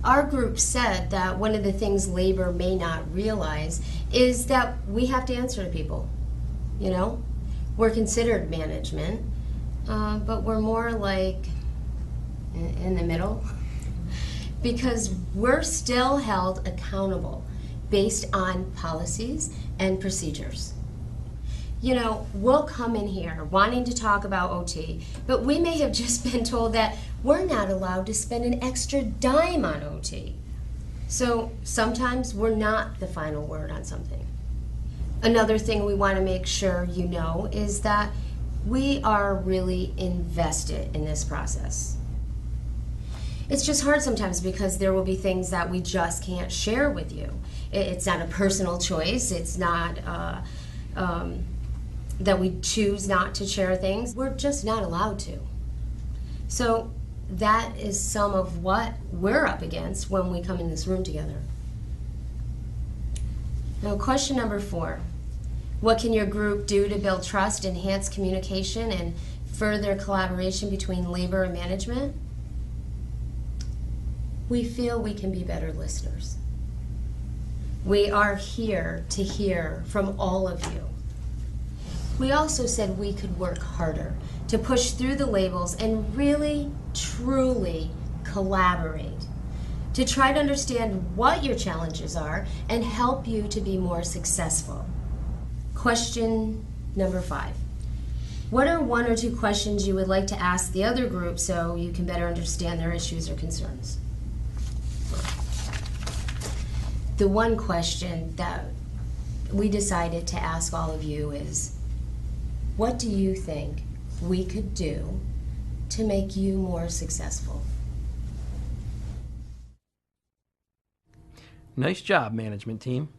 Our group said that one of the things labor may not realize is that we have to answer to people. You know, we're considered management, but we're more like in the middle because we're still held accountable based on policies and procedures. You know, we'll come in here wanting to talk about OT, but we may have just been told that we're not allowed to spend an extra dime on OT. So sometimes we're not the final word on something. Another thing we want to make sure you know is that we are really invested in this process. It's just hard sometimes because there will be things that we just can't share with you. It's not a personal choice. It's not that we choose not to share things. We're just not allowed to. So that is some of what we're up against when we come in this room together. Now, question number 4. What can your group do to build trust, enhance communication, and further collaboration between labor and management? We feel we can be better listeners. We are here to hear from all of you. We also said we could work harder to push through the labels and really, truly collaborate to try to understand what your challenges are and help you to be more successful. Question number 5. What are 1 or 2 questions you would like to ask the other group so you can better understand their issues or concerns? The one question that we decided to ask all of you is, what do you think we could do to make you more successful? Nice job, management team.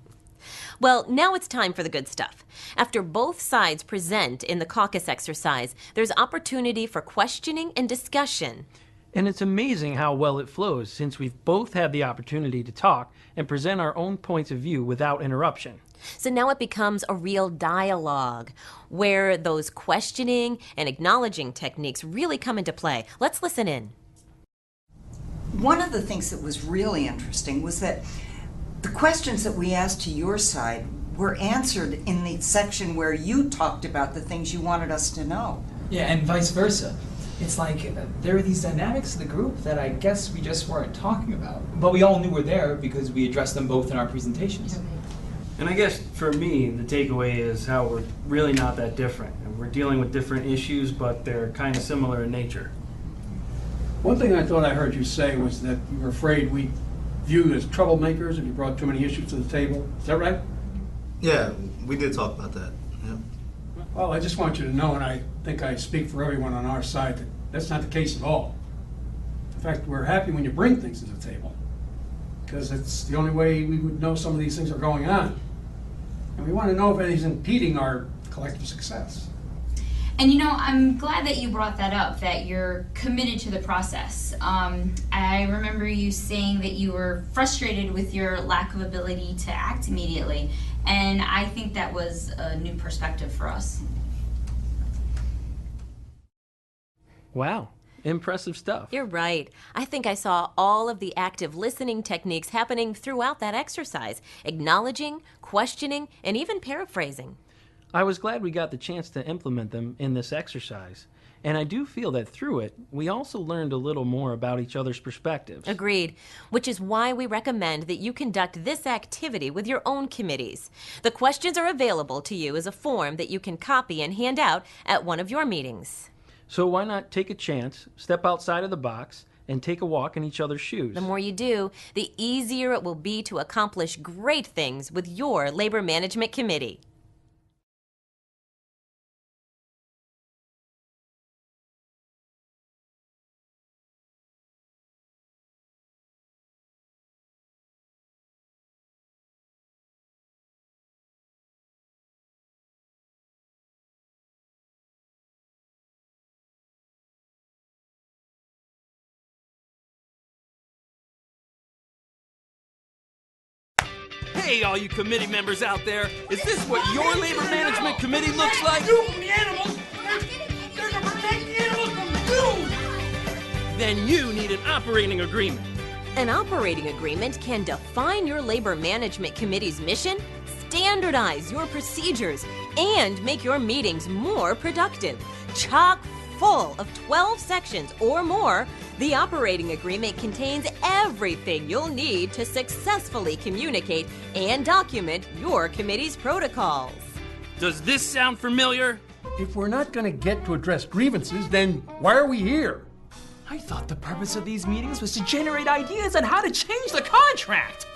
Well, now it's time for the good stuff. After both sides present in the caucus exercise, there's opportunity for questioning and discussion. And it's amazing how well it flows since we've both had the opportunity to talk and present our own points of view without interruption. So now it becomes a real dialogue where those questioning and acknowledging techniques really come into play. Let's listen in. One of the things that was really interesting was that the questions that we asked to your side were answered in the section where you talked about the things you wanted us to know. Yeah, and vice versa. It's like there are these dynamics of the group that I guess we just weren't talking about. But we all knew were there because we addressed them both in our presentations. And I guess for me, the takeaway is how we're really not that different. And we're dealing with different issues, but they're kind of similar in nature. One thing I thought I heard you say was that you were afraid we'd view you as troublemakers if you brought too many issues to the table. Is that right? Yeah, we did talk about that. Yeah. Well, I just want you to know, and I think I speak for everyone on our side, that that's not the case at all. In fact, we're happy when you bring things to the table, because it's the only way we would know some of these things are going on. And we want to know if anything's impeding our collective success. And you know, I'm glad that you brought that up, that you're committed to the process. I remember you saying that you were frustrated with your lack of ability to act immediately. And I think that was a new perspective for us. Wow, impressive stuff. You're right. I think I saw all of the active listening techniques happening throughout that exercise, acknowledging, questioning, and even paraphrasing. I was glad we got the chance to implement them in this exercise. And I do feel that through it, we also learned a little more about each other's perspectives. Agreed, which is why we recommend that you conduct this activity with your own committees. The questions are available to you as a form that you can copy and hand out at one of your meetings. So why not take a chance, step outside of the box, and take a walk in each other's shoes? The more you do, the easier it will be to accomplish great things with your labor management committee. Hey, all you committee members out there, is this what your labor management committee looks like? You from the animals! They're to protect the animals from you! Then you need an operating agreement. An operating agreement can define your labor management committee's mission, standardize your procedures, and make your meetings more productive. Chock full of 12 sections or more, the operating agreement contains everything you'll need to successfully communicate and document your committee's protocols. Does this sound familiar? If we're not going to get to address grievances, then why are we here? I thought the purpose of these meetings was to generate ideas on how to change the contract.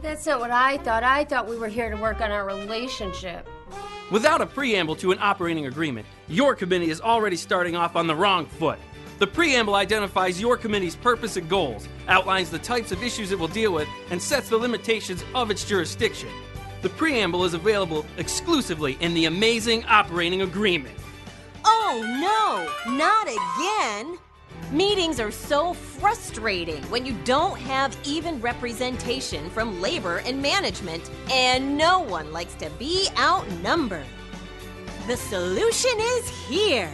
That's not what I thought. I thought we were here to work on our relationship. Without a preamble to an operating agreement, your committee is already starting off on the wrong foot. The preamble identifies your committee's purpose and goals, outlines the types of issues it will deal with, and sets the limitations of its jurisdiction. The preamble is available exclusively in the amazing operating agreement. Oh no, not again! Meetings are so frustrating when you don't have even representation from labor and management, and no one likes to be outnumbered. The solution is here.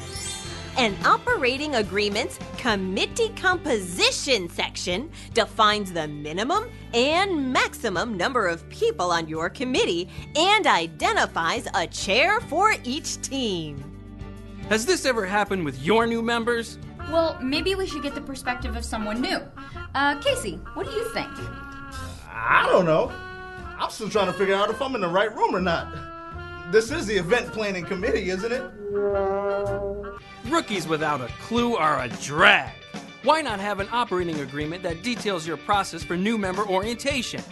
An operating agreement's committee composition section defines the minimum and maximum number of people on your committee and identifies a chair for each team. Has this ever happened with your new members? Well, maybe we should get the perspective of someone new. Casey, what do you think? I don't know. I'm still trying to figure out if I'm in the right room or not. This is the event planning committee, isn't it? Rookies without a clue are a drag. Why not have an operating agreement that details your process for new member orientation?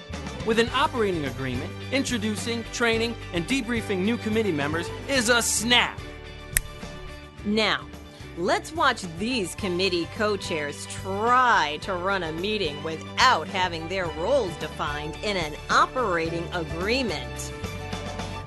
With an operating agreement, introducing, training, and debriefing new committee members is a snap. Now, let's watch these committee co-chairs try to run a meeting without having their roles defined in an operating agreement.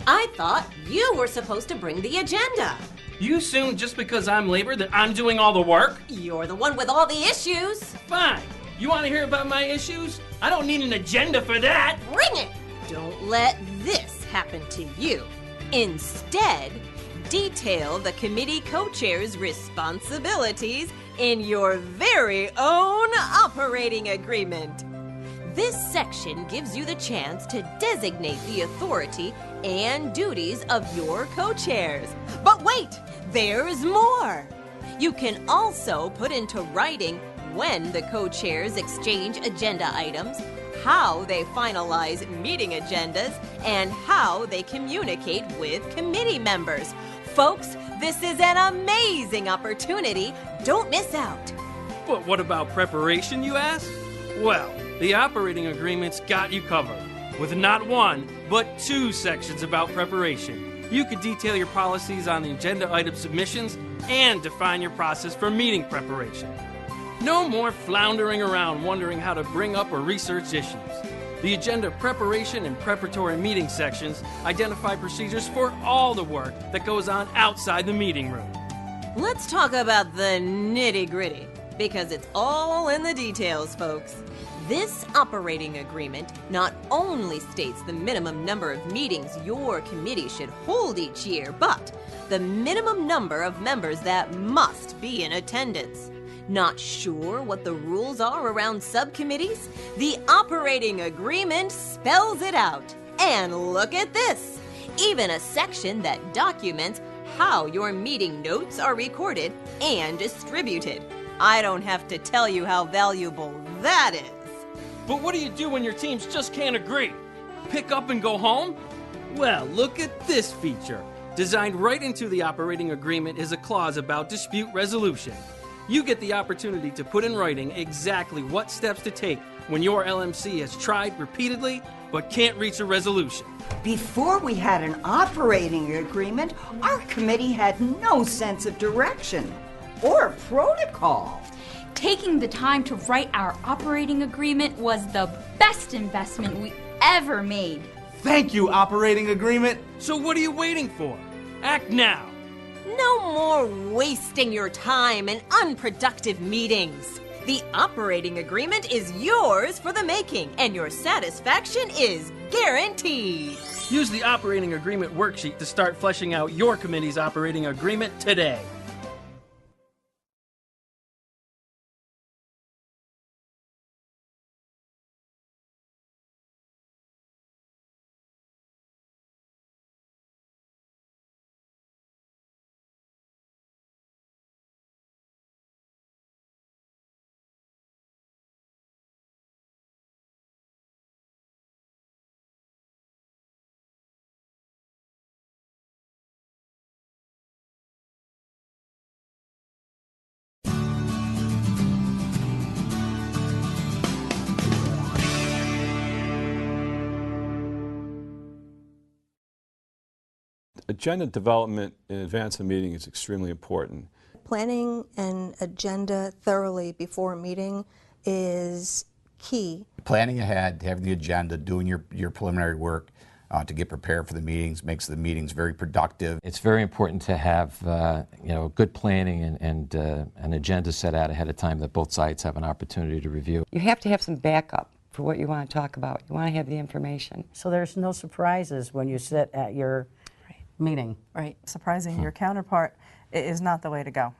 I thought you were supposed to bring the agenda. You assume just because I'm labor that I'm doing all the work? You're the one with all the issues. Fine. You want to hear about my issues? I don't need an agenda for that. Bring it. Don't let this happen to you. Instead, detail the committee co-chair's responsibilities in your very own operating agreement. This section gives you the chance to designate the authority and duties of your co-chairs. But wait, there's more. You can also put into writing when the co-chairs exchange agenda items, how they finalize meeting agendas, and how they communicate with committee members. Folks, this is an amazing opportunity. Don't miss out. But what about preparation, you ask? Well, the operating agreement's got you covered, with not one, but 2 sections about preparation. You could detail your policies on the agenda item submissions and define your process for meeting preparation. No more floundering around wondering how to bring up or research issues. The agenda preparation and preparatory meeting sections identify procedures for all the work that goes on outside the meeting room. Let's talk about the nitty-gritty, because it's all in the details, folks. This operating agreement not only states the minimum number of meetings your committee should hold each year, but the minimum number of members that must be in attendance. Not sure what the rules are around subcommittees? The operating agreement spells it out. And look at this! Even a section that documents how your meeting notes are recorded and distributed. I don't have to tell you how valuable that is. But what do you do when your teams just can't agree? Pick up and go home? Well, look at this feature. Designed right into the operating agreement is a clause about dispute resolution. You get the opportunity to put in writing exactly what steps to take when your LMC has tried repeatedly but can't reach a resolution. Before we had an operating agreement, our committee had no sense of direction or protocol. Taking the time to write our operating agreement was the best investment we ever made. Thank you, operating agreement. So what are you waiting for? Act now. No more wasting your time in unproductive meetings. The operating agreement is yours for the making, and your satisfaction is guaranteed. Use the operating agreement worksheet to start fleshing out your committee's operating agreement today. Agenda development in advance of the meeting is extremely important. Planning an agenda thoroughly before a meeting is key. Planning ahead, having the agenda, doing your preliminary work to get prepared for the meetings makes the meetings very productive. It's very important to have good planning and an agenda set out ahead of time that both sides have an opportunity to review. You have to have some backup for what you want to talk about. You want to have the information. So there's no surprises when you sit at your meeting. Right. Surprising your counterpart is not the way to go.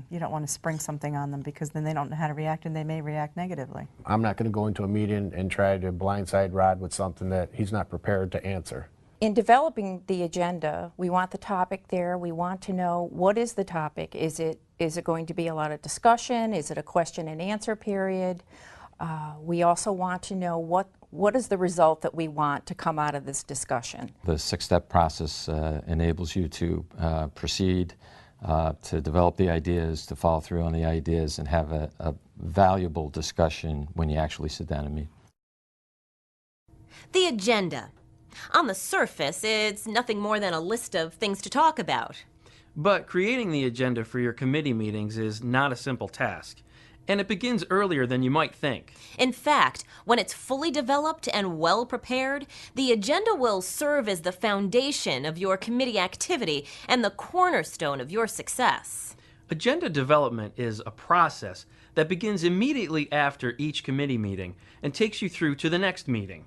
You don't want to spring something on them because then they don't know how to react and they may react negatively. I'm not going to go into a meeting and try to blindside Rod with something that he's not prepared to answer. In developing the agenda, we want the topic there. We want to know what is the topic. Is it going to be a lot of discussion? Is it a question and answer period? We also want to know what is the result that we want to come out of this discussion. The six-step process enables you to proceed, to develop the ideas, to follow through on the ideas, and have a valuable discussion when you actually sit down and meet. The agenda. On the surface, it's nothing more than a list of things to talk about. But creating the agenda for your committee meetings is not a simple task. And it begins earlier than you might think. In fact, when it's fully developed and well prepared, the agenda will serve as the foundation of your committee activity and the cornerstone of your success. Agenda development is a process that begins immediately after each committee meeting and takes you through to the next meeting.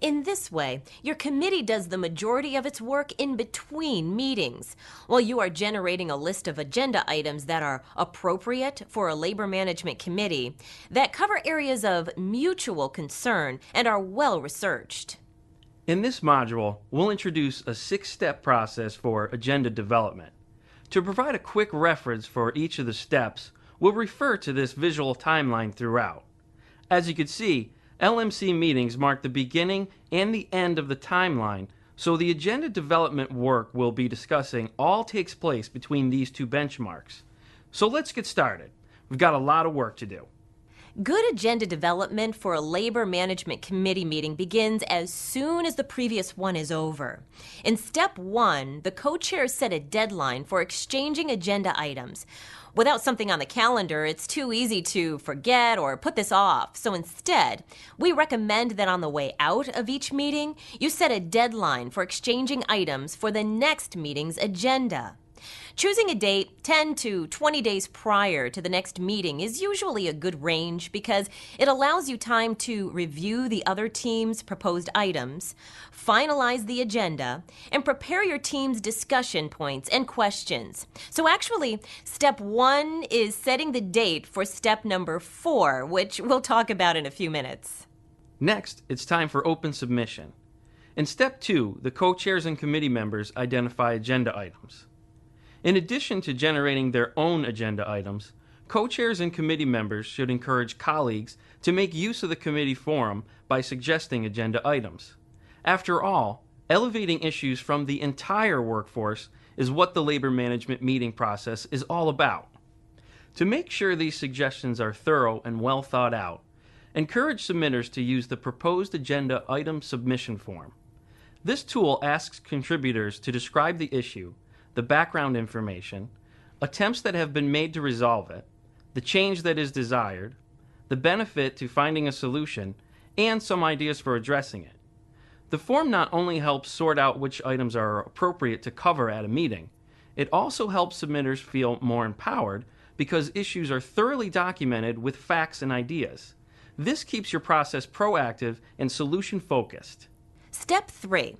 In this way, your committee does the majority of its work in between meetings, while you are generating a list of agenda items that are appropriate for a labor management committee, that cover areas of mutual concern and are well researched. In this module, we'll introduce a 6-step process for agenda development. To provide a quick reference for each of the steps, we'll refer to this visual timeline throughout. As you can see, LMC meetings mark the beginning and the end of the timeline, so the agenda development work we'll be discussing all takes place between these two benchmarks. So let's get started. We've got a lot of work to do. Good agenda development for a labor management committee meeting begins as soon as the previous one is over. In step 1, the co-chairs set a deadline for exchanging agenda items. Without something on the calendar, it's too easy to forget or put this off. So instead, we recommend that on the way out of each meeting, you set a deadline for exchanging items for the next meeting's agenda. Choosing a date 10 to 20 days prior to the next meeting is usually a good range because it allows you time to review the other team's proposed items, finalize the agenda, and prepare your team's discussion points and questions. So actually, step 1 is setting the date for step number 4, which we'll talk about in a few minutes. Next, it's time for open submission. In step 2, the co-chairs and committee members identify agenda items. In addition to generating their own agenda items, co-chairs and committee members should encourage colleagues to make use of the committee forum by suggesting agenda items. After all, elevating issues from the entire workforce is what the labor management meeting process is all about. To make sure these suggestions are thorough and well thought out, encourage submitters to use the proposed agenda item submission form. This tool asks contributors to describe the issue, the background information, attempts that have been made to resolve it, the change that is desired, the benefit to finding a solution, and some ideas for addressing it. The form not only helps sort out which items are appropriate to cover at a meeting, it also helps submitters feel more empowered because issues are thoroughly documented with facts and ideas. This keeps your process proactive and solution-focused. Step 3.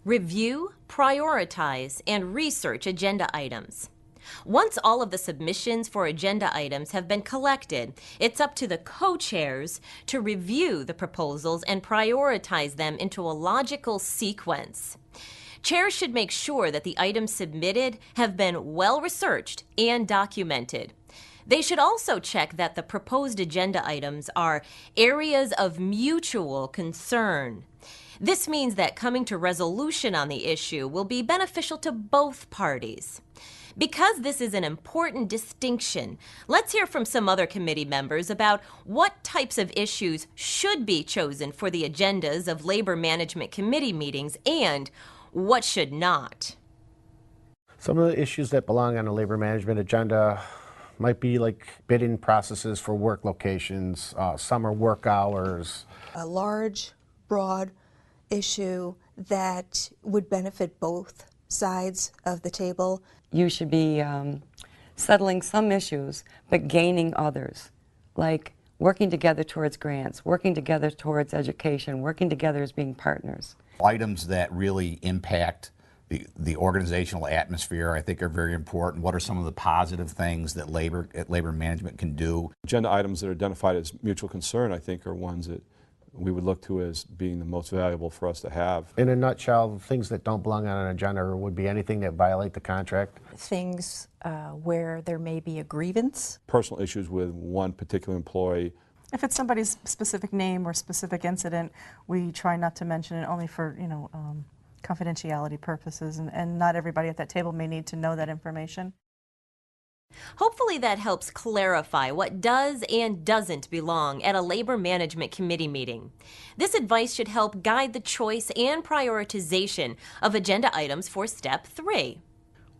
Review, prioritize, and research agenda items. Once all of the submissions for agenda items have been collected, it's up to the co-chairs to review the proposals and prioritize them into a logical sequence. Chairs should make sure that the items submitted have been well researched and documented. They should also check that the proposed agenda items are areas of mutual concern. This means that coming to resolution on the issue will be beneficial to both parties. Because this is an important distinction, let's hear from some other committee members about what types of issues should be chosen for the agendas of labor management committee meetings and what should not. Some of the issues that belong on a labor management agenda might be like bidding processes for work locations, summer work hours. A large, broad issue that would benefit both sides of the table. You should be settling some issues, but gaining others, like working together towards grants, working together towards education, working together as being partners. Items that really impact the organizational atmosphere, I think, are very important. What are some of the positive things that labor management can do? Agenda items that are identified as mutual concern, I think, are ones that we would look to as being the most valuable for us to have. In a nutshell, things that don't belong on an agenda would be anything that violate the contract. Things where there may be a grievance. Personal issues with one particular employee. If it's somebody's specific name or specific incident, we try not to mention it only for, confidentiality purposes, and not everybody at that table may need to know that information. Hopefully that helps clarify what does and doesn't belong at a labor management committee meeting. This advice should help guide the choice and prioritization of agenda items for step 3.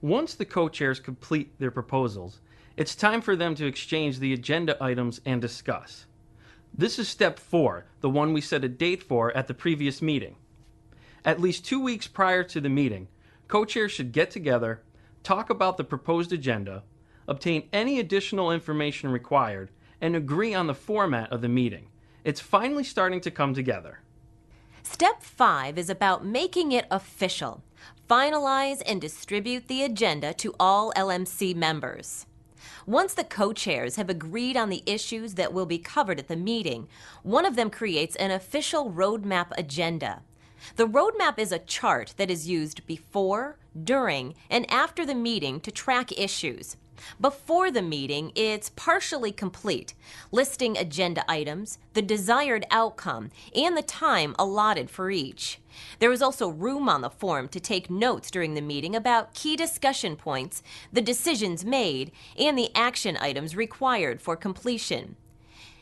Once the co-chairs complete their proposals, it's time for them to exchange the agenda items and discuss. This is step 4, the one we set a date for at the previous meeting. At least 2 weeks prior to the meeting, co-chairs should get together, talk about the proposed agenda, obtain any additional information required, and agree on the format of the meeting. It's finally starting to come together. Step 5 is about making it official. Finalize and distribute the agenda to all LMC members. Once the co-chairs have agreed on the issues that will be covered at the meeting, one of them creates an official roadmap agenda. The roadmap is a chart that is used before, during, and after the meeting to track issues. Before the meeting, it's partially complete, listing agenda items, the desired outcome, and the time allotted for each. There is also room on the form to take notes during the meeting about key discussion points, the decisions made, and the action items required for completion.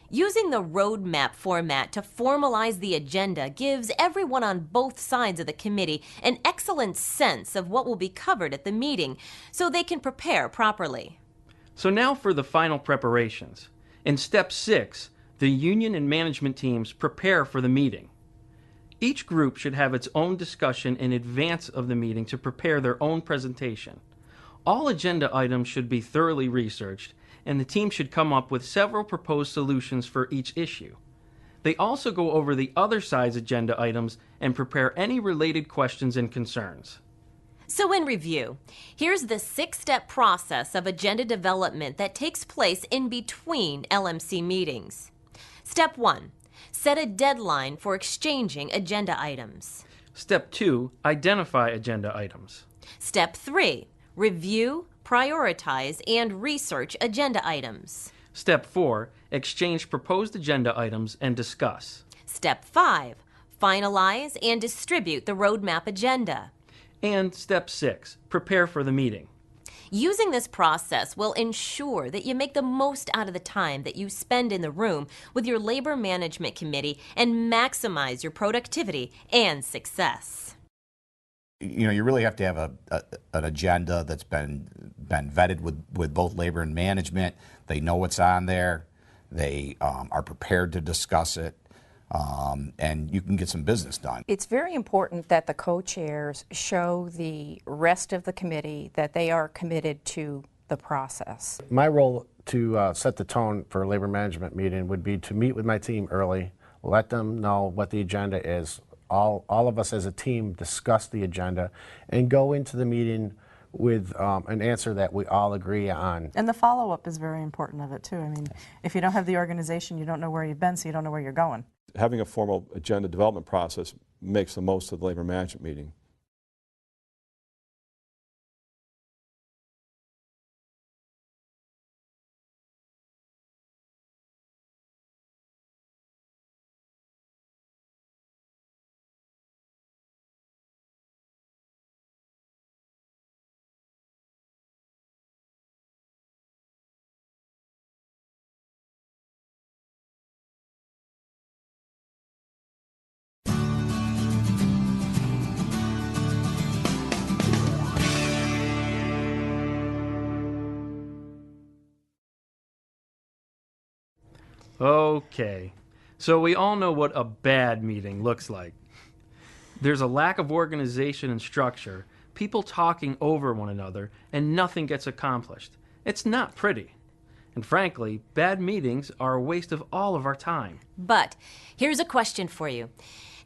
Using the roadmap format to formalize the agenda gives everyone on both sides of the committee an excellent sense of what will be covered at the meeting so they can prepare properly. So now for the final preparations. In step 6, the union and management teams prepare for the meeting. Each group should have its own discussion in advance of the meeting to prepare their own presentation. All agenda items should be thoroughly researched, and the team should come up with several proposed solutions for each issue. They also go over the other side's agenda items and prepare any related questions and concerns. So in review, here's the 6-step process of agenda development that takes place in between LMC meetings. Step 1, set a deadline for exchanging agenda items. Step 2, identify agenda items. Step 3, review, prioritize, and research agenda items. Step 4, exchange proposed agenda items and discuss. Step 5, finalize and distribute the roadmap agenda. And Step 6, prepare for the meeting. Using this process will ensure that you make the most out of the time that you spend in the room with your labor management committee and maximize your productivity and success. You know, you really have to have an agenda that's been vetted with both labor and management. They know what's on there. They are prepared to discuss it, and you can get some business done. It's very important that the co-chairs show the rest of the committee that they are committed to the process. My role to set the tone for a labor management meeting would be to meet with my team early, let them know what the agenda is. All of us as a team discuss the agenda and go into the meeting with an answer that we all agree on. And the follow-up is very important of it too. I mean, if you don't have the organization, you don't know where you've been, so you don't know where you're going. Having a formal agenda development process makes the most of the labor management meeting. Okay, so we all know what a bad meeting looks like. There's a lack of organization and structure, people talking over one another, and nothing gets accomplished. It's not pretty. And frankly, bad meetings are a waste of all of our time. But here's a question for you.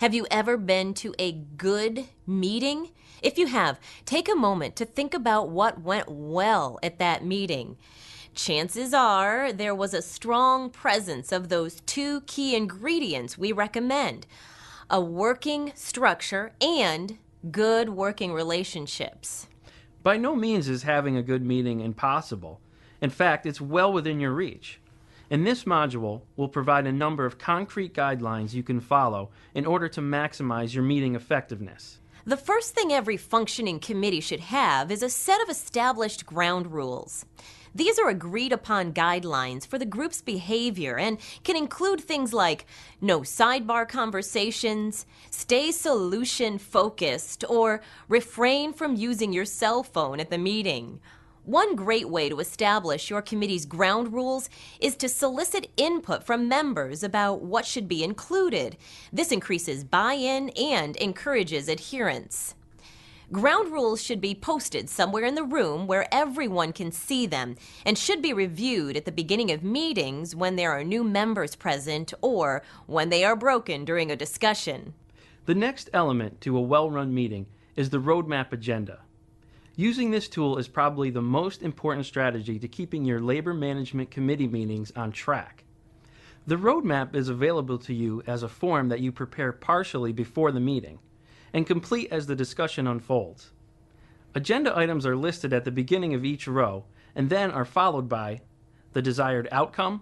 Have you ever been to a good meeting? If you have, take a moment to think about what went well at that meeting. Chances are there was a strong presence of those 2 key ingredients we recommend: a working structure and good working relationships. By no means is having a good meeting impossible. In fact, it's well within your reach. In this module, we'll provide a number of concrete guidelines you can follow in order to maximize your meeting effectiveness. The first thing every functioning committee should have is a set of established ground rules. These are agreed upon guidelines for the group's behavior and can include things like no sidebar conversations, stay solution focused, or refrain from using your cell phone at the meeting. One great way to establish your committee's ground rules is to solicit input from members about what should be included. This increases buy-in and encourages adherence. Ground rules should be posted somewhere in the room where everyone can see them and should be reviewed at the beginning of meetings when there are new members present or when they are broken during a discussion. The next element to a well-run meeting is the roadmap agenda. Using this tool is probably the most important strategy to keeping your labor management committee meetings on track. The roadmap is available to you as a form that you prepare partially before the meeting and complete as the discussion unfolds. Agenda items are listed at the beginning of each row and then are followed by the desired outcome,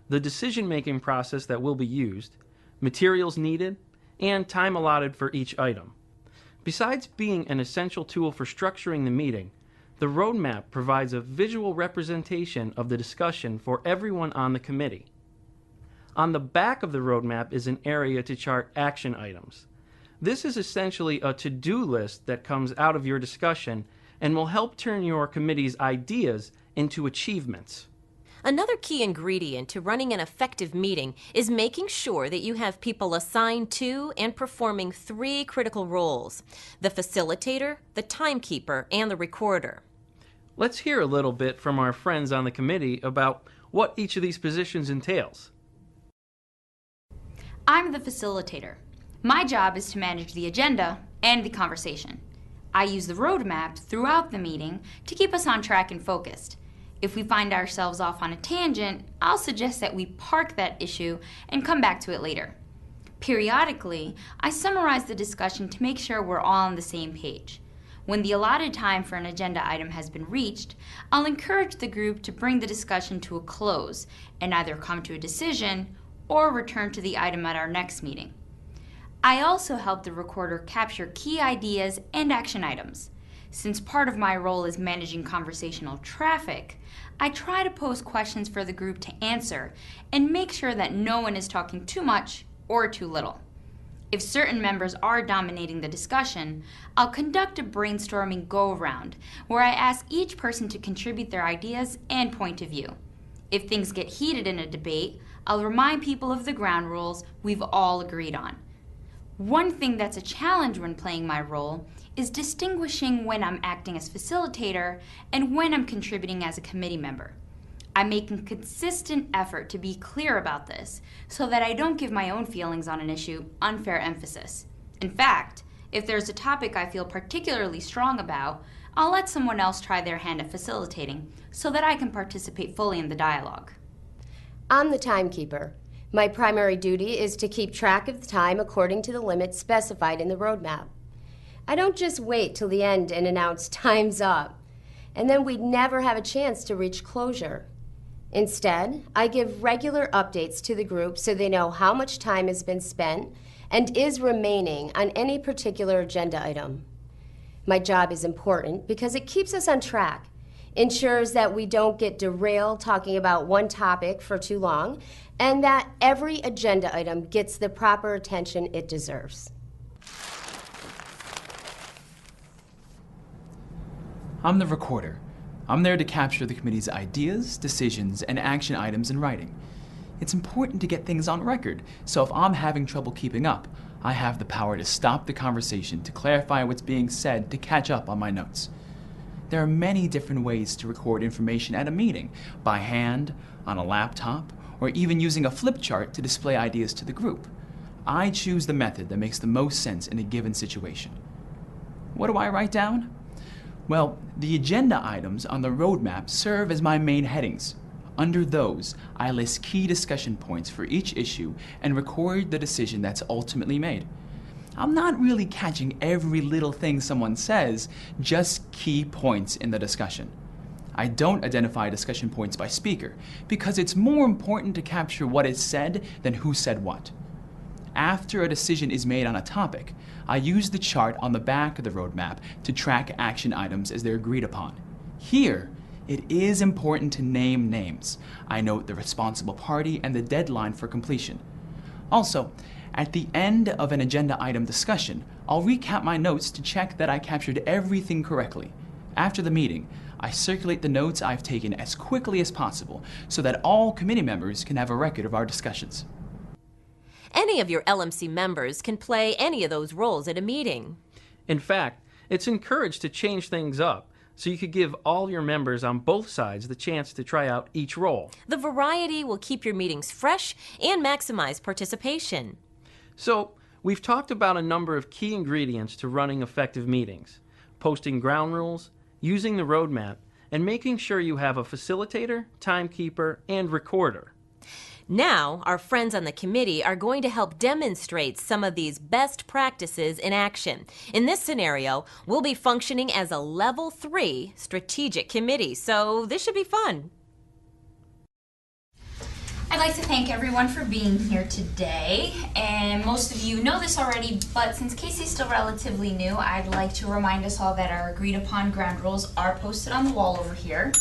the decision-making process that will be used, materials needed, and time allotted for each item. Besides being an essential tool for structuring the meeting, the roadmap provides a visual representation of the discussion for everyone on the committee. On the back of the roadmap is an area to chart action items. This is essentially a to-do list that comes out of your discussion and will help turn your committee's ideas into achievements. Another key ingredient to running an effective meeting is making sure that you have people assigned to and performing 3 critical roles: the facilitator, the timekeeper, and the recorder. Let's hear a little bit from our friends on the committee about what each of these positions entails. I'm the facilitator. My job is to manage the agenda and the conversation. I use the roadmap throughout the meeting to keep us on track and focused. If we find ourselves off on a tangent, I'll suggest that we park that issue and come back to it later. Periodically, I summarize the discussion to make sure we're all on the same page. When the allotted time for an agenda item has been reached, I'll encourage the group to bring the discussion to a close and either come to a decision or return to the item at our next meeting. I also help the recorder capture key ideas and action items. Since part of my role is managing conversational traffic, I try to pose questions for the group to answer and make sure that no one is talking too much or too little. If certain members are dominating the discussion, I'll conduct a brainstorming go-around where I ask each person to contribute their ideas and point of view. If things get heated in a debate, I'll remind people of the ground rules we've all agreed on. One thing that's a challenge when playing my role is distinguishing when I'm acting as facilitator and when I'm contributing as a committee member. I make a consistent effort to be clear about this so that I don't give my own feelings on an issue unfair emphasis. In fact, if there's a topic I feel particularly strong about, I'll let someone else try their hand at facilitating so that I can participate fully in the dialogue. I'm the timekeeper. My primary duty is to keep track of the time according to the limits specified in the roadmap. I don't just wait till the end and announce time's up, and then we'd never have a chance to reach closure. Instead, I give regular updates to the group so they know how much time has been spent and is remaining on any particular agenda item. My job is important because it keeps us on track, ensures that we don't get derailed talking about one topic for too long, and that every agenda item gets the proper attention it deserves. I'm the recorder. I'm there to capture the committee's ideas, decisions, and action items in writing. It's important to get things on record, so if I'm having trouble keeping up, I have the power to stop the conversation, to clarify what's being said, to catch up on my notes. There are many different ways to record information at a meeting, by hand, on a laptop, or even using a flip chart to display ideas to the group. I choose the method that makes the most sense in a given situation. What do I write down? Well, the agenda items on the roadmap serve as my main headings. Under those, I list key discussion points for each issue and record the decision that's ultimately made. I'm not really catching every little thing someone says, just key points in the discussion. I don't identify discussion points by speaker because it's more important to capture what is said than who said what. After a decision is made on a topic, I use the chart on the back of the roadmap to track action items as they're agreed upon. Here, it is important to name names. I note the responsible party and the deadline for completion. Also, at the end of an agenda item discussion, I'll recap my notes to check that I captured everything correctly. After the meeting, I circulate the notes I've taken as quickly as possible so that all committee members can have a record of our discussions. Any of your LMC members can play any of those roles at a meeting. In fact, it's encouraged to change things up so you could give all your members on both sides the chance to try out each role. The variety will keep your meetings fresh and maximize participation. So, we've talked about a number of key ingredients to running effective meetings: posting ground rules, using the roadmap, and making sure you have a facilitator, timekeeper, and recorder. Now, our friends on the committee are going to help demonstrate some of these best practices in action. In this scenario, we'll be functioning as a Level 3 strategic committee, so this should be fun. I'd like to thank everyone for being here today, and most of you know this already, but since Casey's still relatively new, I'd like to remind us all that our agreed upon ground rules are posted on the wall over here.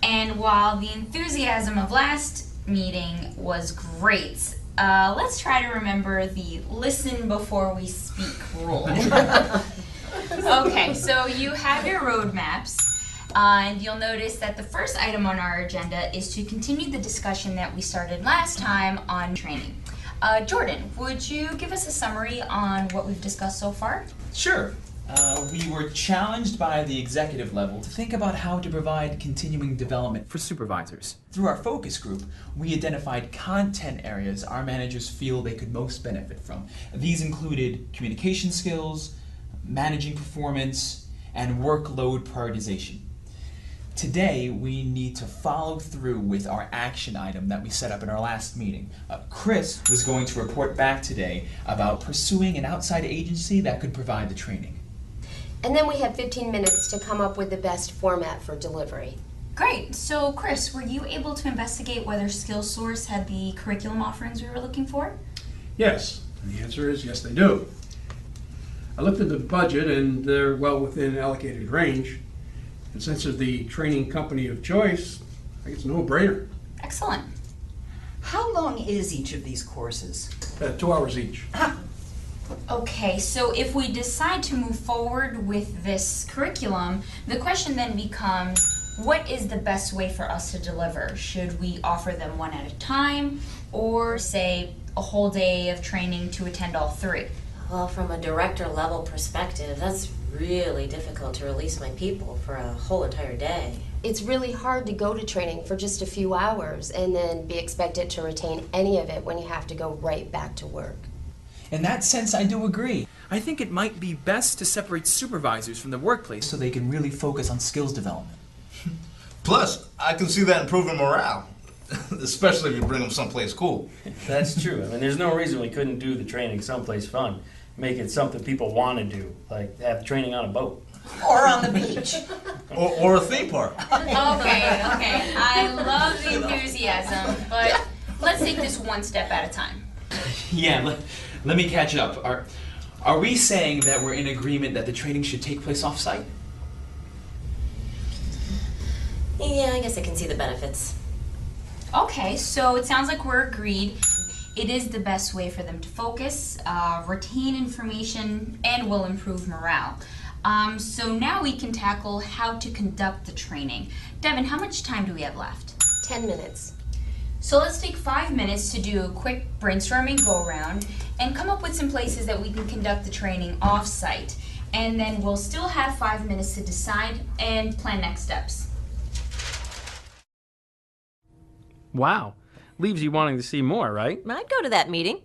And while the enthusiasm of last meeting was great, let's try to remember the listen before we speak rule. Okay, so you have your roadmaps. And you'll notice that the first item on our agenda is to continue the discussion that we started last time on training. Jordan, would you give us a summary on what we've discussed so far? Sure. We were challenged by the executive level to think about how to provide continuing development for supervisors. Through our focus group, we identified content areas our managers feel they could most benefit from. These included communication skills, managing performance, and workload prioritization. Today, we need to follow through with our action item that we set up in our last meeting. Chris was going to report back today about pursuing an outside agency that could provide the training. And then we had 15 minutes to come up with the best format for delivery. Great. So, Chris, were you able to investigate whether SkillSource had the curriculum offerings we were looking for? Yes, and the answer is yes, they do. I looked at the budget and they're well within allocated range. And since they're the training company of choice, I think it's a no-brainer. Excellent. How long is each of these courses? 2 hours each. Okay, so if we decide to move forward with this curriculum, the question then becomes, what is the best way for us to deliver? Should we offer them one at a time, or say a whole day of training to attend all three? Well, from a director level perspective, that's really difficult to release my people for a whole entire day. It's really hard to go to training for just a few hours and then be expected to retain any of it when you have to go right back to work. In that sense, I do agree. I think it might be best to separate supervisors from the workplace so they can really focus on skills development. Plus, I can see that improving morale, especially if you bring them someplace cool. That's true. I mean, there's no reason we couldn't do the training someplace fun. Make it something people want to do, like have training on a boat. Or on the beach. Or a theme park. Okay. I love the enthusiasm, but let's take this one step at a time. Yeah, let me catch up. Are we saying that we're in agreement that the training should take place off-site? Yeah, I guess I can see the benefits. Okay, so it sounds like we're agreed. It is the best way for them to focus, retain information, and will improve morale. So now we can tackle how to conduct the training. Devin, how much time do we have left? 10 minutes. So let's take 5 minutes to do a quick brainstorming go-around and come up with some places that we can conduct the training off-site. And then we'll still have 5 minutes to decide and plan next steps. Wow. Leaves you wanting to see more, right? I'd go to that meeting.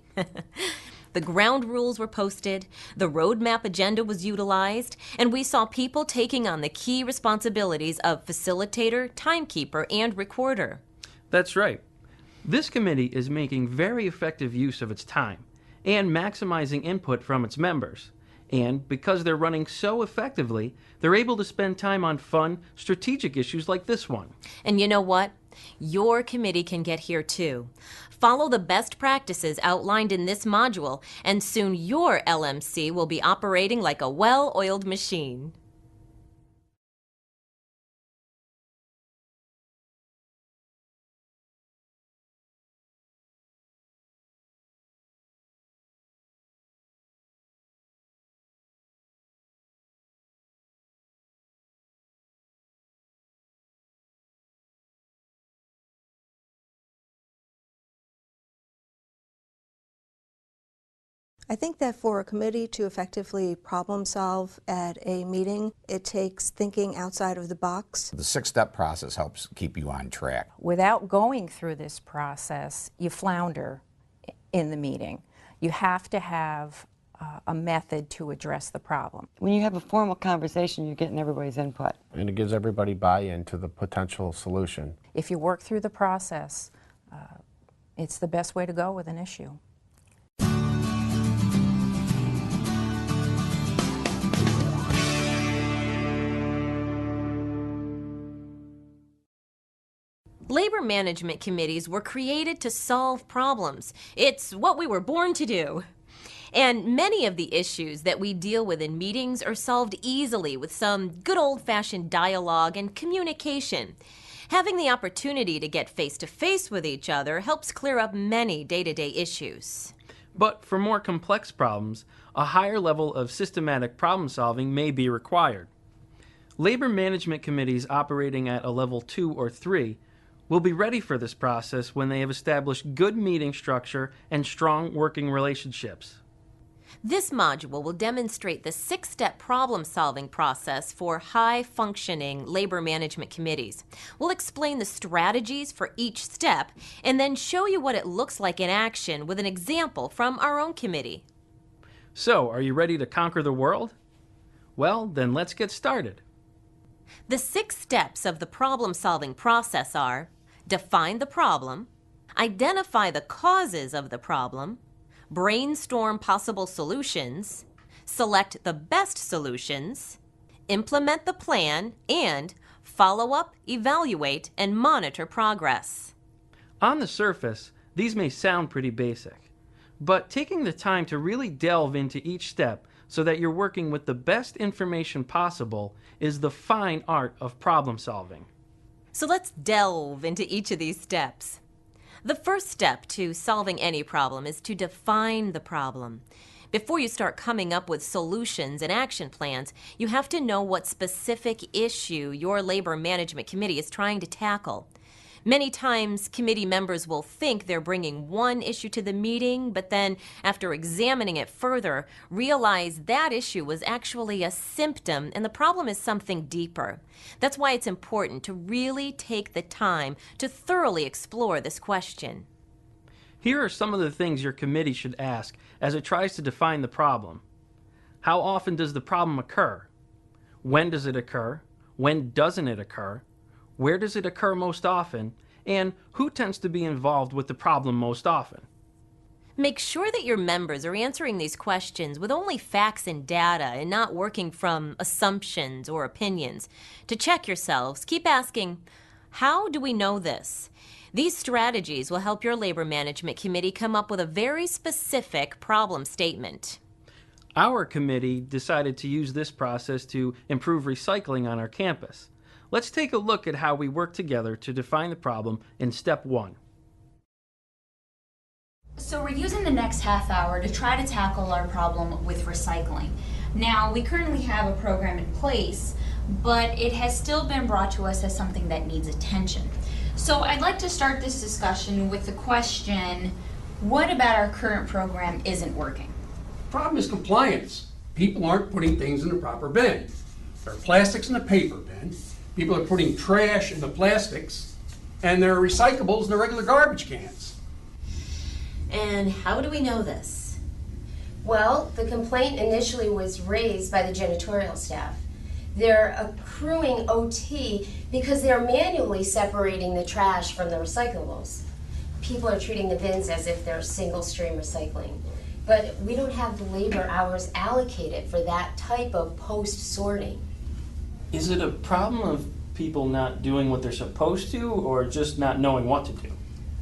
The ground rules were posted, the roadmap agenda was utilized, and we saw people taking on the key responsibilities of facilitator, timekeeper, and recorder. That's right. This committee is making very effective use of its time and maximizing input from its members. And because they're running so effectively, they're able to spend time on fun, strategic issues like this one. And you know what? Your committee can get here too. Follow the best practices outlined in this module, and soon your LMC will be operating like a well-oiled machine. I think that for a committee to effectively problem solve at a meeting, it takes thinking outside of the box. The 6-step process helps keep you on track. Without going through this process, you flounder in the meeting. You have to have a method to address the problem. When you have a formal conversation, you're getting everybody's input. And it gives everybody buy-in to the potential solution. If you work through the process, it's the best way to go with an issue. Labor management committees were created to solve problems. It's what we were born to do. And many of the issues that we deal with in meetings are solved easily with some good old-fashioned dialogue and communication. Having the opportunity to get face-to-face with each other helps clear up many day-to-day issues. But for more complex problems, a higher level of systematic problem solving may be required. Labor management committees operating at a level 2 or 3 will be ready for this process when they have established good meeting structure and strong working relationships. This module will demonstrate the 6-step problem-solving process for high-functioning labor management committees. We'll explain the strategies for each step and then show you what it looks like in action with an example from our own committee. So, are you ready to conquer the world? Well, then let's get started. The 6 steps of the problem-solving process are: define the problem, identify the causes of the problem, brainstorm possible solutions, select the best solutions, implement the plan, and follow up, evaluate, and monitor progress. On the surface, these may sound pretty basic, but taking the time to really delve into each step so that you're working with the best information possible is the fine art of problem solving. So let's delve into each of these steps. The first step to solving any problem is to define the problem. Before you start coming up with solutions and action plans, you have to know what specific issue your labor management committee is trying to tackle. Many times, committee members will think they're bringing one issue to the meeting, but then, after examining it further, realize that issue was actually a symptom and the problem is something deeper. That's why it's important to really take the time to thoroughly explore this question. Here are some of the things your committee should ask as it tries to define the problem. How often does the problem occur? When does it occur? When doesn't it occur? Where does it occur most often? And who tends to be involved with the problem most often? Make sure that your members are answering these questions with only facts and data and not working from assumptions or opinions. To check yourselves, keep asking, how do we know this? These strategies will help your labor management committee come up with a very specific problem statement. Our committee decided to use this process to improve recycling on our campus. Let's take a look at how we work together to define the problem in step 1. So we're using the next half hour to try to tackle our problem with recycling. Now, we currently have a program in place, but it has still been brought to us as something that needs attention. So I'd like to start this discussion with the question, what about our current program isn't working? The problem is compliance. People aren't putting things in the proper bin. There are plastics in the paper bin. People are putting trash in the plastics, and there are recyclables in the regular garbage cans. And how do we know this? Well, the complaint initially was raised by the janitorial staff. They're accruing OT because they're manually separating the trash from the recyclables. People are treating the bins as if they're single-stream recycling. But we don't have the labor hours allocated for that type of post-sorting. Is it a problem of people not doing what they're supposed to, or just not knowing what to do?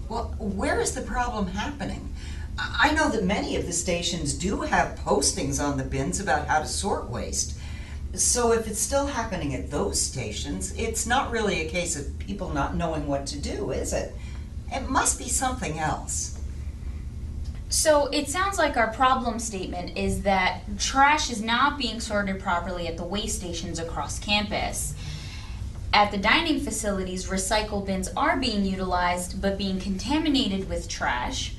Well, where is the problem happening? I know that many of the stations do have postings on the bins about how to sort waste. So if it's still happening at those stations, it's not really a case of people not knowing what to do, is it? It must be something else. So it sounds like our problem statement is that trash is not being sorted properly at the waste stations across campus. At the dining facilities, recycle bins are being utilized but being contaminated with trash.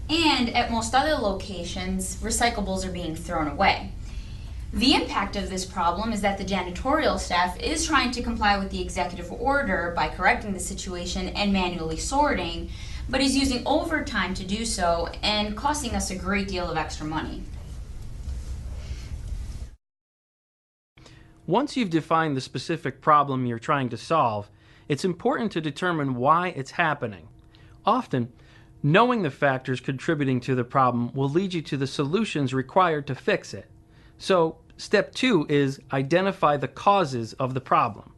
And at most other locations, recyclables are being thrown away. The impact of this problem is that the janitorial staff is trying to comply with the executive order by correcting the situation and manually sorting, but is using overtime to do so and costing us a great deal of extra money. Once you've defined the specific problem you're trying to solve, it's important to determine why it's happening. Often, knowing the factors contributing to the problem will lead you to the solutions required to fix it. So, step 2 is identify the causes of the problem.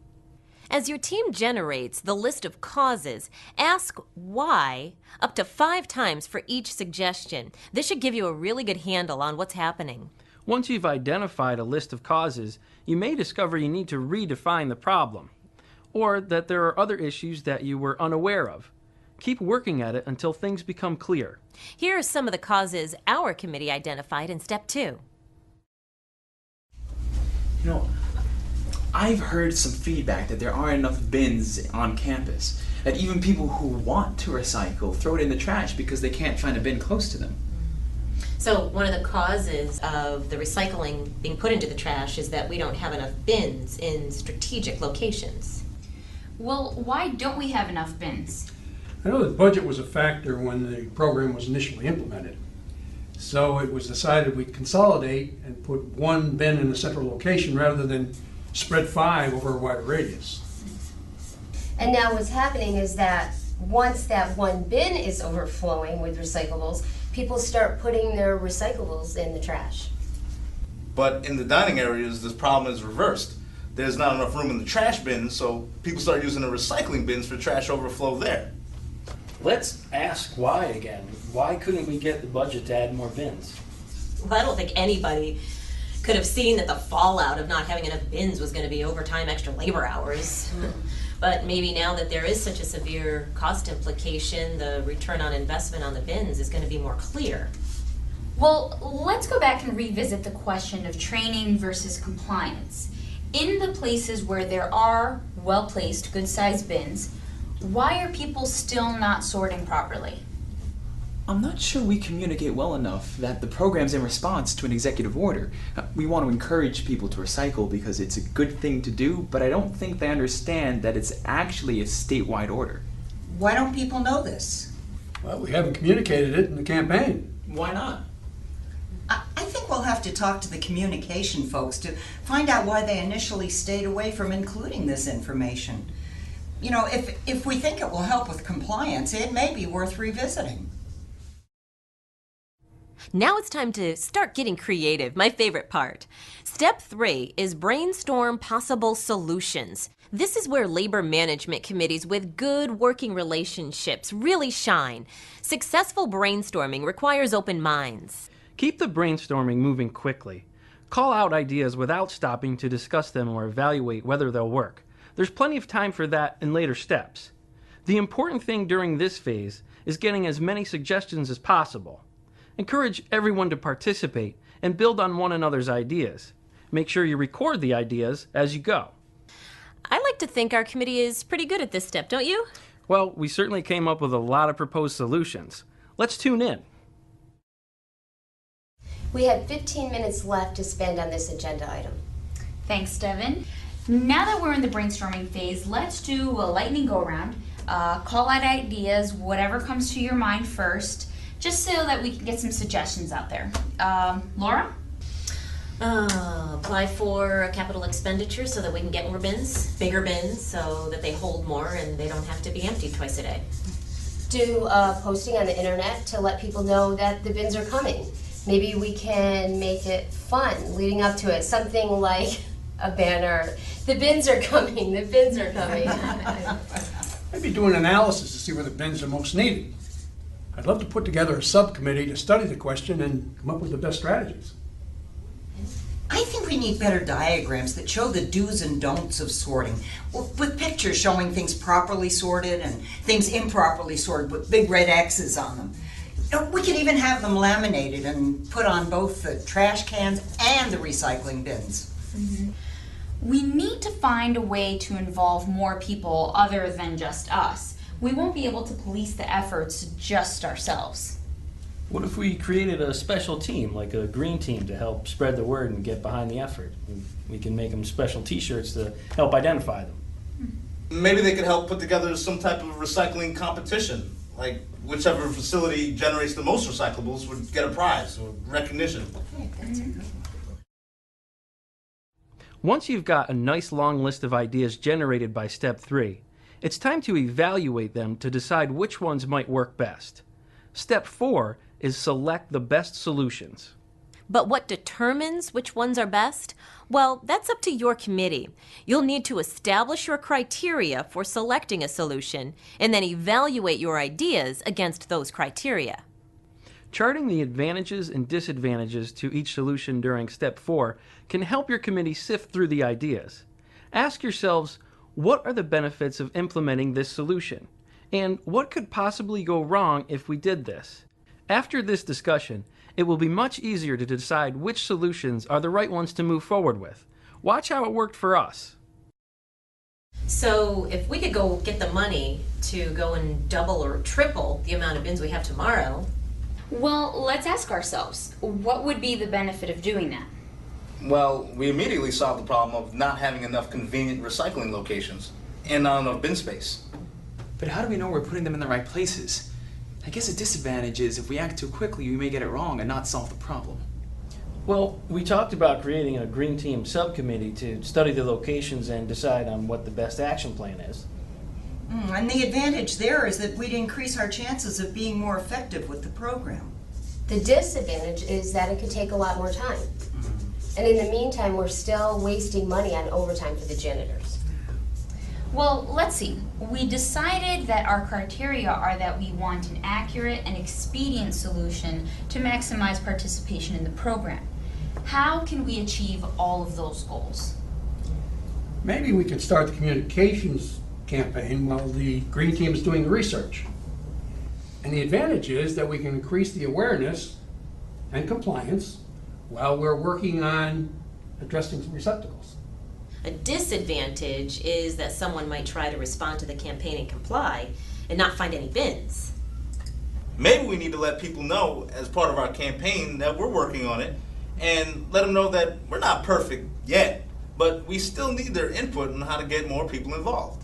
As your team generates the list of causes, ask why up to 5 times for each suggestion. This should give you a really good handle on what's happening. Once you've identified a list of causes, you may discover you need to redefine the problem, or that there are other issues that you were unaware of. Keep working at it until things become clear. Here are some of the causes our committee identified in step 2. You know, I've heard some feedback that there aren't enough bins on campus, that even people who want to recycle throw it in the trash because they can't find a bin close to them. So one of the causes of the recycling being put into the trash is that we don't have enough bins in strategic locations. Well, why don't we have enough bins? I know that budget was a factor when the program was initially implemented. So it was decided we'd consolidate and put one bin in a central location rather than spread 5 over a wider radius. And now what's happening is that once that one bin is overflowing with recyclables, people start putting their recyclables in the trash. But in the dining areas, this problem is reversed. There's not enough room in the trash bins, so people start using the recycling bins for trash overflow there. Let's ask why again. Why couldn't we get the budget to add more bins? Well, I don't think anybody could have seen that the fallout of not having enough bins was going to be overtime extra labor hours. But maybe now that there is such a severe cost implication, the return on investment on the bins is going to be more clear. Well, let's go back and revisit the question of training versus compliance. In the places where there are well-placed, good-sized bins, why are people still not sorting properly? I'm not sure we communicate well enough that the program's in response to an executive order. We want to encourage people to recycle because it's a good thing to do, but I don't think they understand that it's actually a statewide order. Why don't people know this? Well, we haven't communicated it in the campaign. Why not? I think we'll have to talk to the communication folks to find out why they initially stayed away from including this information. You know, if we think it will help with compliance, it may be worth revisiting. Now it's time to start getting creative, my favorite part. Step 3 is brainstorm possible solutions. This is where labor management committees with good working relationships really shine. Successful brainstorming requires open minds. Keep the brainstorming moving quickly. Call out ideas without stopping to discuss them or evaluate whether they'll work. There's plenty of time for that in later steps. The important thing during this phase is getting as many suggestions as possible. Encourage everyone to participate and build on one another's ideas. Make sure you record the ideas as you go. I like to think our committee is pretty good at this step, don't you? Well, we certainly came up with a lot of proposed solutions. Let's tune in. We have 15 minutes left to spend on this agenda item. Thanks, Devin. Now that we're in the brainstorming phase, let's do a lightning go-around. Call out ideas, whatever comes to your mind first, just so that we can get some suggestions out there. Laura? Apply for a capital expenditure so that we can get more bins, bigger bins, so that they hold more and they don't have to be emptied twice a day. Do posting on the internet to let people know that the bins are coming. Maybe we can make it fun leading up to it. Something like a banner. The bins are coming, the bins are coming. Maybe do an analysis to see where the bins are most needed. I'd love to put together a subcommittee to study the question and come up with the best strategies. I think we need better diagrams that show the do's and don'ts of sorting, with pictures showing things properly sorted and things improperly sorted with big red X's on them. We could even have them laminated and put on both the trash cans and the recycling bins. Mm-hmm. We need to find a way to involve more people other than just us. We won't be able to police the efforts just ourselves. What if we created a special team, like a green team, to help spread the word and get behind the effort? We can make them special t-shirts to help identify them. Maybe they could help put together some type of recycling competition. Like whichever facility generates the most recyclables would get a prize or recognition. Once you've got a nice long list of ideas generated by Step 3, it's time to evaluate them to decide which ones might work best. Step 4 is select the best solutions. But what determines which ones are best? Well, that's up to your committee. You'll need to establish your criteria for selecting a solution and then evaluate your ideas against those criteria. Charting the advantages and disadvantages to each solution during Step 4 can help your committee sift through the ideas. Ask yourselves, what are the benefits of implementing this solution? And what could possibly go wrong if we did this? After this discussion, it will be much easier to decide which solutions are the right ones to move forward with. Watch how it worked for us. So if we could go get the money to go and double or triple the amount of bins we have tomorrow, Well, let's ask ourselves, what would be the benefit of doing that? Well, we immediately solved the problem of not having enough convenient recycling locations and not enough bin space. But how do we know we're putting them in the right places? I guess a disadvantage is if we act too quickly, we may get it wrong and not solve the problem. Well, we talked about creating a green team subcommittee to study the locations and decide on what the best action plan is. And the advantage there is that we'd increase our chances of being more effective with the program. The disadvantage is that it could take a lot more time. And in the meantime, we're still wasting money on overtime for the janitors. Well, let's see. We decided that our criteria are that we want an accurate and expedient solution to maximize participation in the program. How can we achieve all of those goals? Maybe we could start the communications campaign while the green team is doing the research. And the advantage is that we can increase the awareness and compliance while we're working on addressing receptacles. A disadvantage is that someone might try to respond to the campaign and comply and not find any bins. Maybe we need to let people know as part of our campaign that we're working on it and let them know that we're not perfect yet, but we still need their input on how to get more people involved.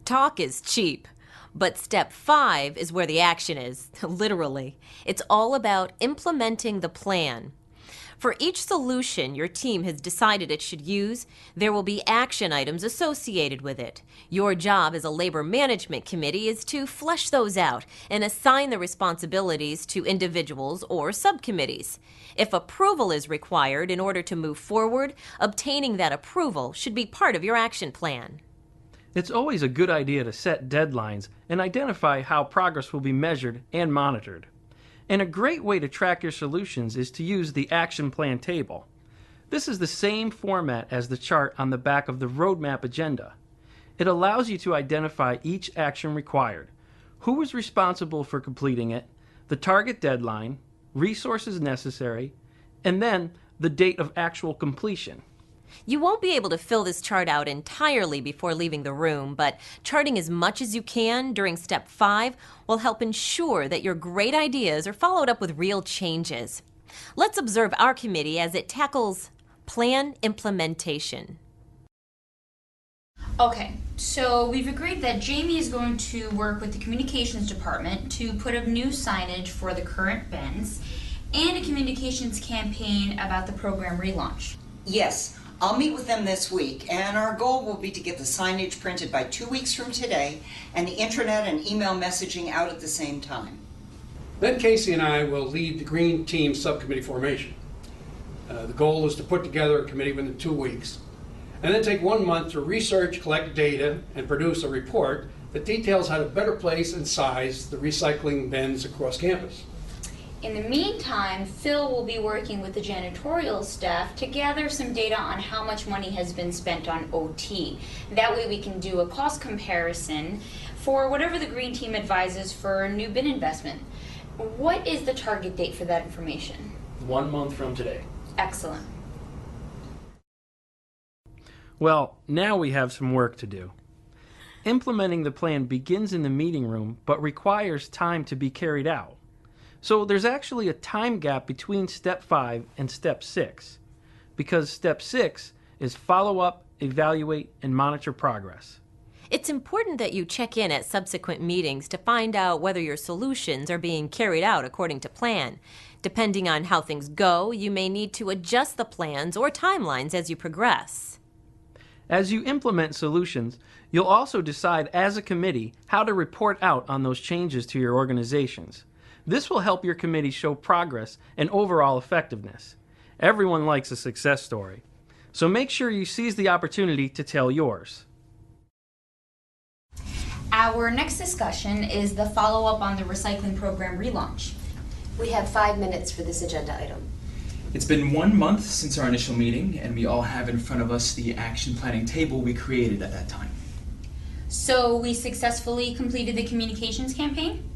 Talk is cheap, but step 5 is where the action is, literally. It's all about implementing the plan. For each solution your team has decided it should use, there will be action items associated with it. Your job as a labor management committee is to flesh those out and assign the responsibilities to individuals or subcommittees. If approval is required in order to move forward, obtaining that approval should be part of your action plan. It's always a good idea to set deadlines and identify how progress will be measured and monitored. And a great way to track your solutions is to use the action plan table. This is the same format as the chart on the back of the roadmap agenda. It allows you to identify each action required, who is responsible for completing it, the target deadline, resources necessary, and then the date of actual completion. You won't be able to fill this chart out entirely before leaving the room, but charting as much as you can during step 5 will help ensure that your great ideas are followed up with real changes. Let's observe our committee as it tackles plan implementation. Okay, so we've agreed that Jamie is going to work with the communications department to put up new signage for the current bins and a communications campaign about the program relaunch. Yes, I'll meet with them this week, and our goal will be to get the signage printed by 2 weeks from today and the intranet and email messaging out at the same time. Then Casey and I will lead the green team subcommittee formation. The goal is to put together a committee within 2 weeks, and then take 1 month to research, collect data, and produce a report that details how to better place and size the recycling bins across campus. In the meantime, Phil will be working with the janitorial staff to gather some data on how much money has been spent on OT. That way we can do a cost comparison for whatever the green team advises for new bin investment. What is the target date for that information? 1 month from today. Excellent. Well, now we have some work to do. Implementing the plan begins in the meeting room, but requires time to be carried out. So there's actually a time gap between step 5 and step 6, because step 6 is follow up, evaluate, and monitor progress. It's important that you check in at subsequent meetings to find out whether your solutions are being carried out according to plan. Depending on how things go, you may need to adjust the plans or timelines as you progress. As you implement solutions, you'll also decide as a committee how to report out on those changes to your organizations. This will help your committee show progress and overall effectiveness. Everyone likes a success story, so make sure you seize the opportunity to tell yours. Our next discussion is the follow-up on the recycling program relaunch. We have 5 minutes for this agenda item. It's been 1 month since our initial meeting, and we all have in front of us the action planning table we created at that time. So we successfully completed the communications campaign?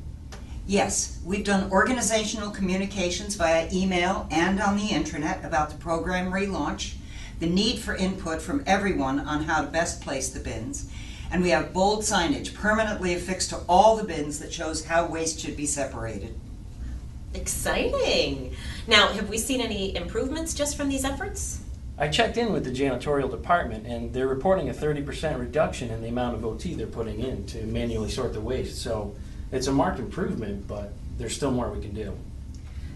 Yes, we've done organizational communications via email and on the intranet about the program relaunch, the need for input from everyone on how to best place the bins, And we have bold signage permanently affixed to all the bins that shows how waste should be separated. Exciting. Now, have we seen any improvements just from these efforts? I checked in with the janitorial department, and they're reporting a 30% reduction in the amount of OT they're putting in to manually sort the waste. So it's a marked improvement, but there's still more we can do.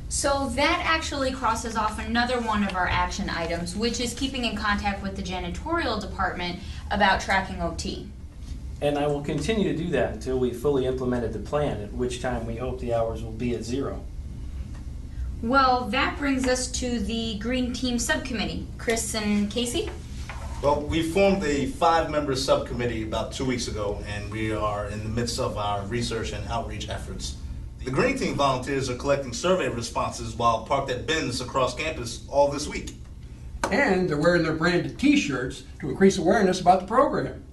So that actually crosses off another one of our action items, which is keeping in contact with the janitorial department about tracking OT. And I will continue to do that until we fully implemented the plan, at which time we hope the hours will be at 0. Well, that brings us to the Green Team Subcommittee. Chris and Casey? Well, we formed a 5-member subcommittee about 2 weeks ago, and we are in the midst of our research and outreach efforts. The Green Team volunteers are collecting survey responses while parked at bins across campus all this week. And they're wearing their branded t-shirts to increase awareness about the program.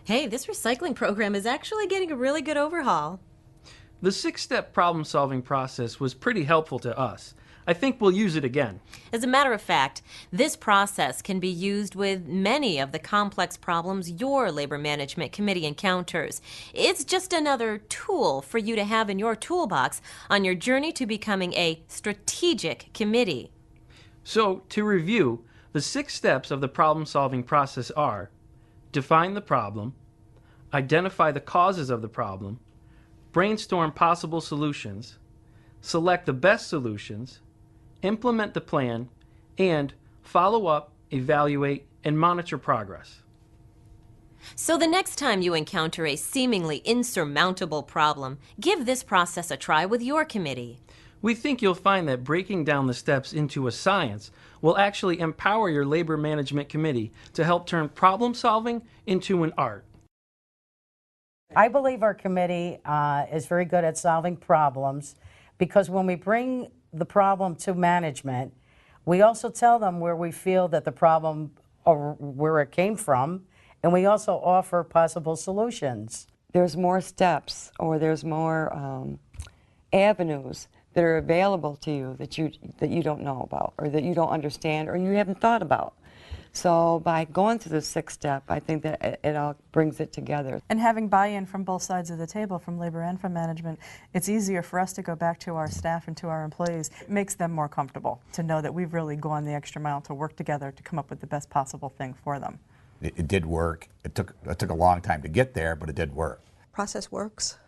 Hey, this recycling program is actually getting a really good overhaul. The 6-step problem-solving process was pretty helpful to us. I think we'll use it again. As a matter of fact, this process can be used with many of the complex problems your labor management committee encounters. It's just another tool for you to have in your toolbox on your journey to becoming a strategic committee. So, to review, the 6 steps of the problem-solving process are: define the problem, identify the causes of the problem, brainstorm possible solutions, select the best solutions, implement the plan, and follow up, evaluate, and monitor progress. So the next time you encounter a seemingly insurmountable problem, give this process a try with your committee. We think you'll find that breaking down the steps into a science will actually empower your labor management committee to help turn problem solving into an art. I believe our committee is very good at solving problems, because when we bring the problem to management, we also tell them where we feel that the problem or where it came from, and we also offer possible solutions. There's more steps, or there's more avenues that are available to you that you don't know about, or that you don't understand, or you haven't thought about. So by going through the 6th step, I think that it all brings it together. And having buy-in from both sides of the table, from labor and from management, it's easier for us to go back to our staff and to our employees. It makes them more comfortable to know that we've really gone the extra mile to work together to come up with the best possible thing for them. It did work. It took a long time to get there, but it did work. Process works.